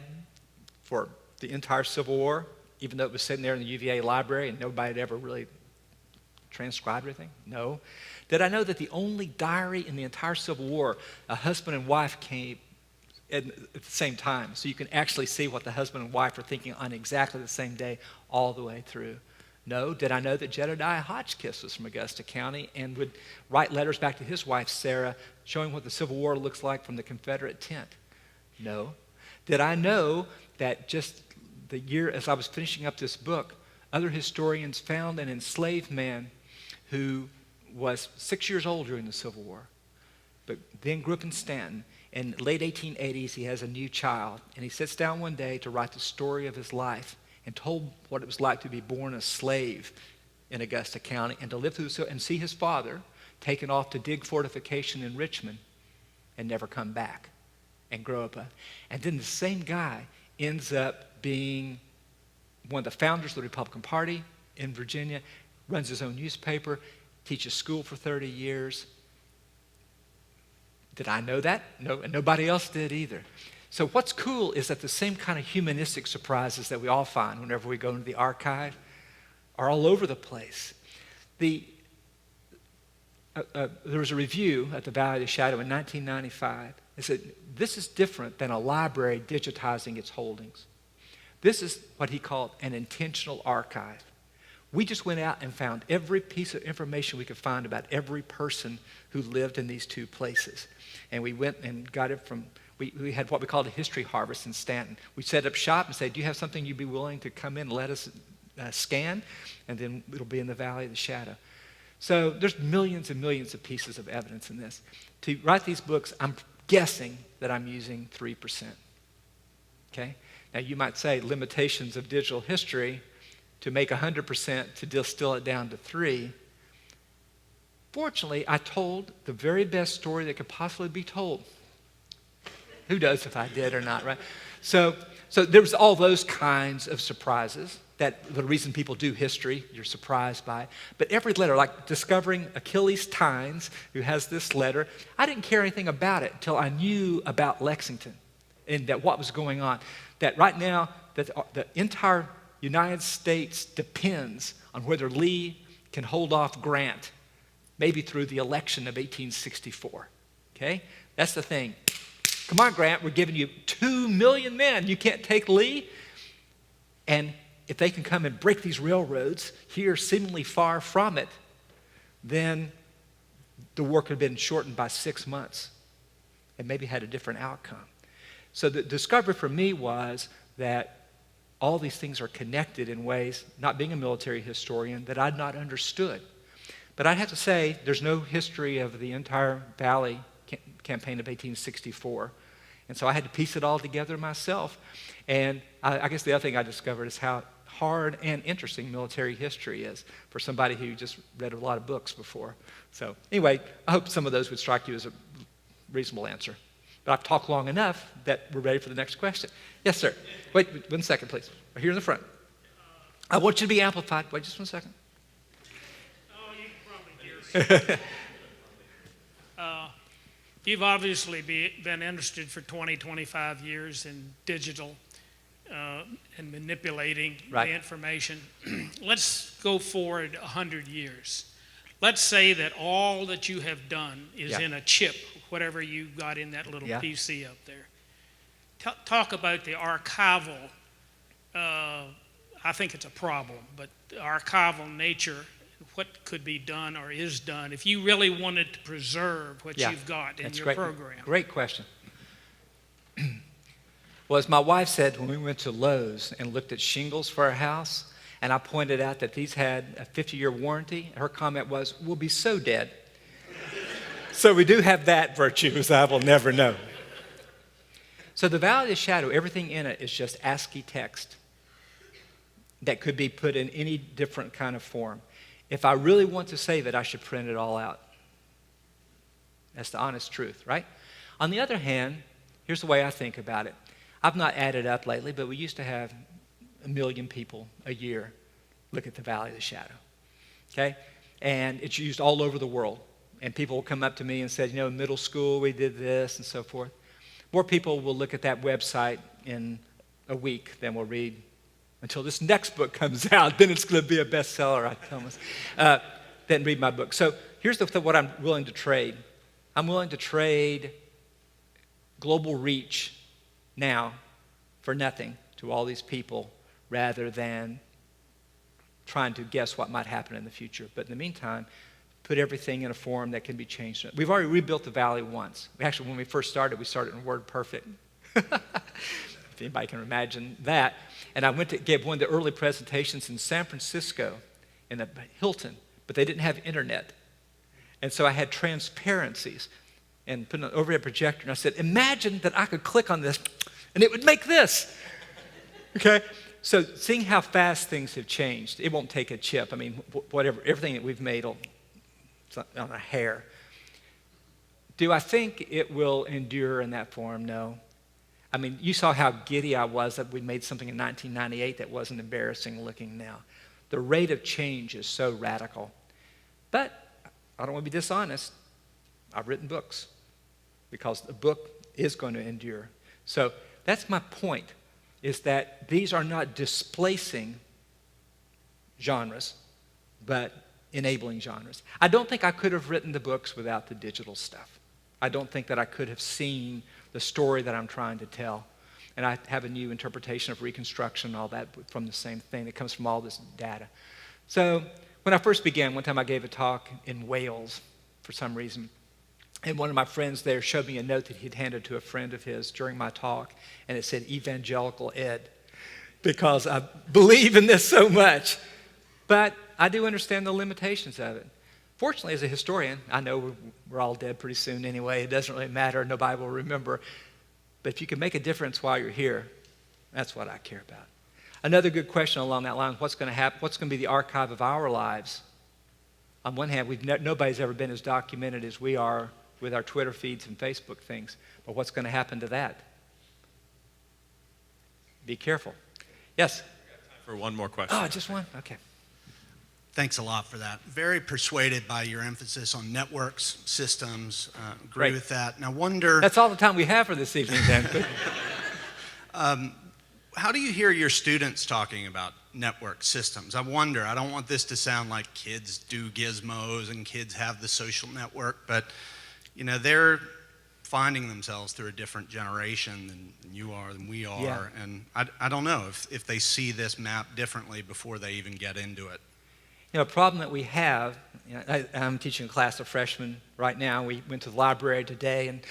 for the entire Civil War, even though it was sitting there in the UVA library and nobody had ever really transcribed everything? No. Did I know that the only diary in the entire Civil War, a husband and wife came at the same time, so you can actually see what the husband and wife are thinking on exactly the same day all the way through? No. Did I know that Jed Hotchkis was from Augusta County and would write letters back to his wife, Sarah, showing what the Civil War looks like from the Confederate tent? No. Did I know that just the year as I was finishing up this book, other historians found an enslaved man who was 6 years old during the Civil War, but then grew up in Stanton. In the late 1880s, he has a new child, and he sits down one day to write the story of his life and told what it was like to be born a slave in Augusta County and to live through and see his father taken off to dig fortification in Richmond and never come back and grow up. And then the same guy ends up being one of the founders of the Republican Party in Virginia, runs his own newspaper, teaches school for 30 years. Did I know that? No, and nobody else did either. So what's cool is that the same kind of humanistic surprises that we all find whenever we go into the archive are all over the place. There was a review at the Valley of the Shadow in 1995. It said, this is different than a library digitizing its holdings. This is what he called an intentional archive. We just went out and found every piece of information we could find about every person who lived in these 2 places. And we went and got it from, we had what we called a history harvest in Stanton. We set up shop and said, do you have something you'd be willing to come in and let us scan? And then it'll be in the Valley of the Shadow. So there's millions and millions of pieces of evidence in this. To write these books, I'm guessing that I'm using 3%. Okay? Now you might say limitations of digital history, to make 100% to distill it down to 3. Fortunately, I told the very best story that could possibly be told. Who knows if I did or not, right? So there was all those kinds of surprises. That the reason people do history, you're surprised by it. But every letter, like discovering Achilles Tynes, who has this letter, I didn't care anything about it until I knew about Lexington and that what was going on. That right now, that the entire United States depends on whether Lee can hold off Grant, maybe through the election of 1864. Okay? That's the thing. Come on, Grant, we're giving you 2 million men. You can't take Lee? And if they can come and break these railroads here seemingly far from it, then the war could have been shortened by 6 months and maybe had a different outcome. So the discovery for me was that all these things are connected in ways, not being a military historian, that I'd not understood. But I'd have to say there's no history of the entire Valley campaign of 1864. And so I had to piece it all together myself. And I guess the other thing I discovered is how hard and interesting military history is for somebody who just read a lot of books before. So anyway, I hope some of those would strike you as a reasonable answer. But I've talked long enough that we're ready for the next question. Yes, sir. Wait 1 second, please. Right here in the front. I want you to be amplified. Wait just 1 second. Oh, you can probably hear me. You've obviously been interested for 20, 25 years in digital and manipulating Right. the information. Let's go forward 100 years. Let's say that all that you have done is Yeah. in a chip, whatever you got in that little Yeah. PC up there. Talk about the archival. I think it's a problem, but the archival nature, what could be done or is done if you really wanted to preserve what Yeah, you've got in that's your great. program. Great question. Well, as my wife said when we went to Lowe's and looked at shingles for our house, and I pointed out that these had a 50-year warranty, her comment was, "We'll be so dead." So we do have that virtue, as I will never know. So the Valley of the Shadow, everything in it is just ASCII text that could be put in any different kind of form. If I really want to save it, I should print it all out. That's the honest truth, right? On the other hand, here's the way I think about it. I've not added up lately, but we used to have 1 million people a year look at the Valley of the Shadow, okay? And it's used all over the world. And people will come up to me and say, in middle school we did this and so forth. More people will look at that website in a week than will read until this next book comes out. Then it's going to be a bestseller, I promise. Then read my book. So here's what I'm willing to trade. I'm willing to trade global reach now for nothing to all these people rather than trying to guess what might happen in the future. But in the meantime, put everything in a form that can be changed. We've already rebuilt the valley once. Actually, when we first started, we started in WordPerfect. If anybody can imagine that. And I went to give one of the early presentations in San Francisco in a Hilton, but they didn't have internet. And so I had transparencies and put an overhead projector, and I said, imagine that I could click on this and it would make this. Okay? So seeing how fast things have changed, it won't take a chip. I mean, whatever, everything that we've made will on a hair. Do I think it will endure in that form? No. I mean, you saw how giddy I was that we made something in 1998 that wasn't embarrassing looking now. The rate of change is so radical. But I don't want to be dishonest. I've written books because the book is going to endure. So that's my point, is that these are not displacing genres, but enabling genres. I don't think I could have written the books without the digital stuff. I don't think that I could have seen the story that I'm trying to tell. And I have a new interpretation of Reconstruction and all that from the same thing that comes from all this data. So when I first began, one time I gave a talk in Wales for some reason. And one of my friends there showed me a note that he'd handed to a friend of his during my talk, and it said, Evangelical Ed, because I believe in this so much. But I do understand the limitations of it. Fortunately, as a historian, I know we're all dead pretty soon anyway. It doesn't really matter. Nobody will remember. But if you can make a difference while you're here, that's what I care about. Another good question along that line, what's going to happen? What's going to be the archive of our lives? On one hand, nobody's ever been as documented as we are with our Twitter feeds and Facebook things. But what's going to happen to that? Be careful. Yes? For one more question. Oh, just one? Okay. Thanks a lot for that. Very persuaded by your emphasis on networks, systems. Agree Great. with that. And I wonder, That's all the time we have for this evening, then. how do you hear your students talking about network systems? I wonder, I don't want this to sound like kids do gizmos and kids have the social network, but they're finding themselves through a different generation than you are, than we are. Yeah. And I don't know if they see this map differently before they even get into it. A problem that we have, I'm teaching a class of freshmen right now. We went to the library today, and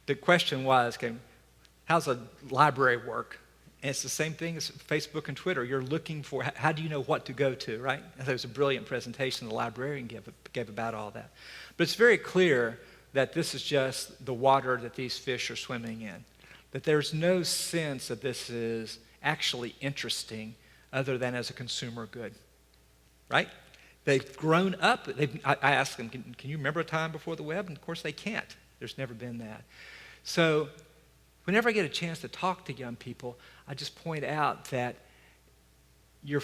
the question was, okay, how's a library work? And it's the same thing as Facebook and Twitter. You're looking for, how do you know what to go to, right? There was a brilliant presentation the librarian gave about all that. But it's very clear that this is just the water that these fish are swimming in, that there's no sense that this is actually interesting other than as a consumer good, right? They've grown up. I asked them, can you remember a time before the web? And of course they can't. There's never been that. So whenever I get a chance to talk to young people, I just point out that you're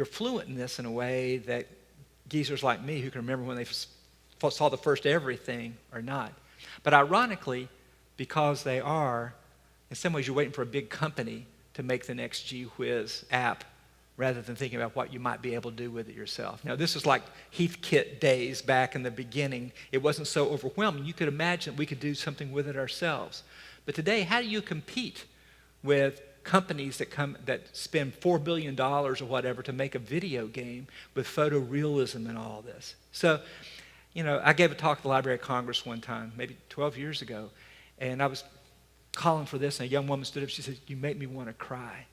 fluent in this in a way that geezers like me who can remember when they saw the first everything are not. But ironically, because they are, in some ways you're waiting for a big company to make the next gee whiz app rather than thinking about what you might be able to do with it yourself. Now, this is like Heathkit days back in the beginning. It wasn't so overwhelming. You could imagine we could do something with it ourselves. But today, how do you compete with companies that spend $4 billion or whatever to make a video game with photorealism and all this? So, I gave a talk at the Library of Congress one time, maybe 12 years ago, and I was calling for this, and a young woman stood up. She said, "You make me want to cry."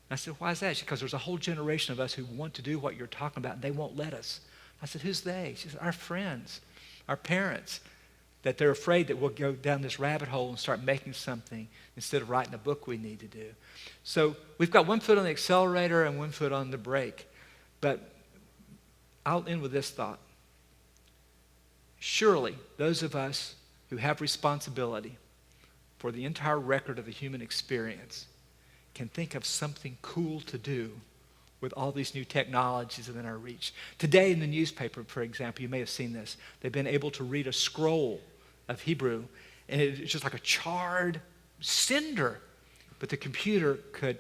I said, "Why is that?" She said, "Because there's a whole generation of us who want to do what you're talking about, and they won't let us." I said, "Who's they?" She said, "Our friends, our parents, that they're afraid that we'll go down this rabbit hole and start making something instead of writing a book we need to do." So we've got one foot on the accelerator and one foot on the brake. But I'll end with this thought. Surely those of us who have responsibility for the entire record of the human experience can think of something cool to do with all these new technologies within our reach. Today in the newspaper, for example, you may have seen this. They've been able to read a scroll of Hebrew, and it's just like a charred cinder. But the computer could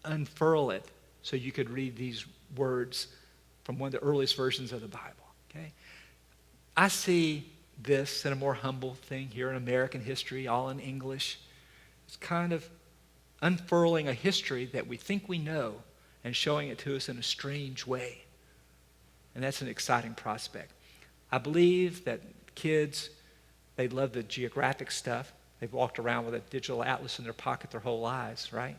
unfurl it so you could read these words from one of the earliest versions of the Bible. Okay? I see this in a more humble thing here in American history, all in English. It's kind of unfurling a history that we think we know and showing it to us in a strange way. And that's an exciting prospect. I believe that kids, they love the geographic stuff. They've walked around with a digital atlas in their pocket their whole lives, right?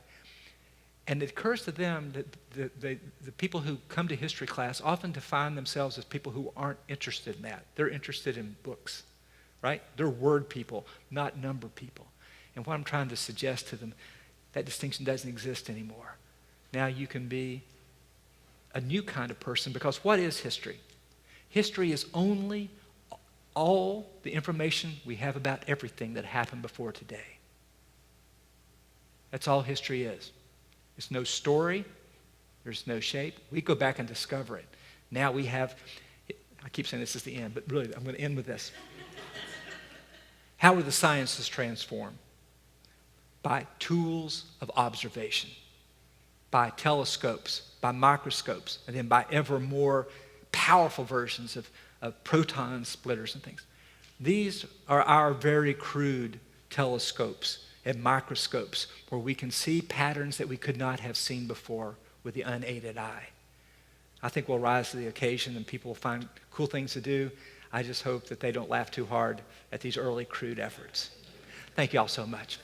And it occurs to them that the people who come to history class often define themselves as people who aren't interested in that. They're interested in books, right? They're word people, not number people. And what I'm trying to suggest to them, that distinction doesn't exist anymore. Now you can be a new kind of person, because what is history? History is only all the information we have about everything that happened before today. That's all history is. It's no story. There's no shape. We go back and discover it. Now we have, I keep saying this is the end, but really I'm going to end with this. How were the sciences transformed? By tools of observation, by telescopes, by microscopes, and then by ever more powerful versions of proton splitters and things. These are our very crude telescopes and microscopes where we can see patterns that we could not have seen before with the unaided eye. I think we'll rise to the occasion and people will find cool things to do. I just hope that they don't laugh too hard at these early crude efforts. Thank you all so much.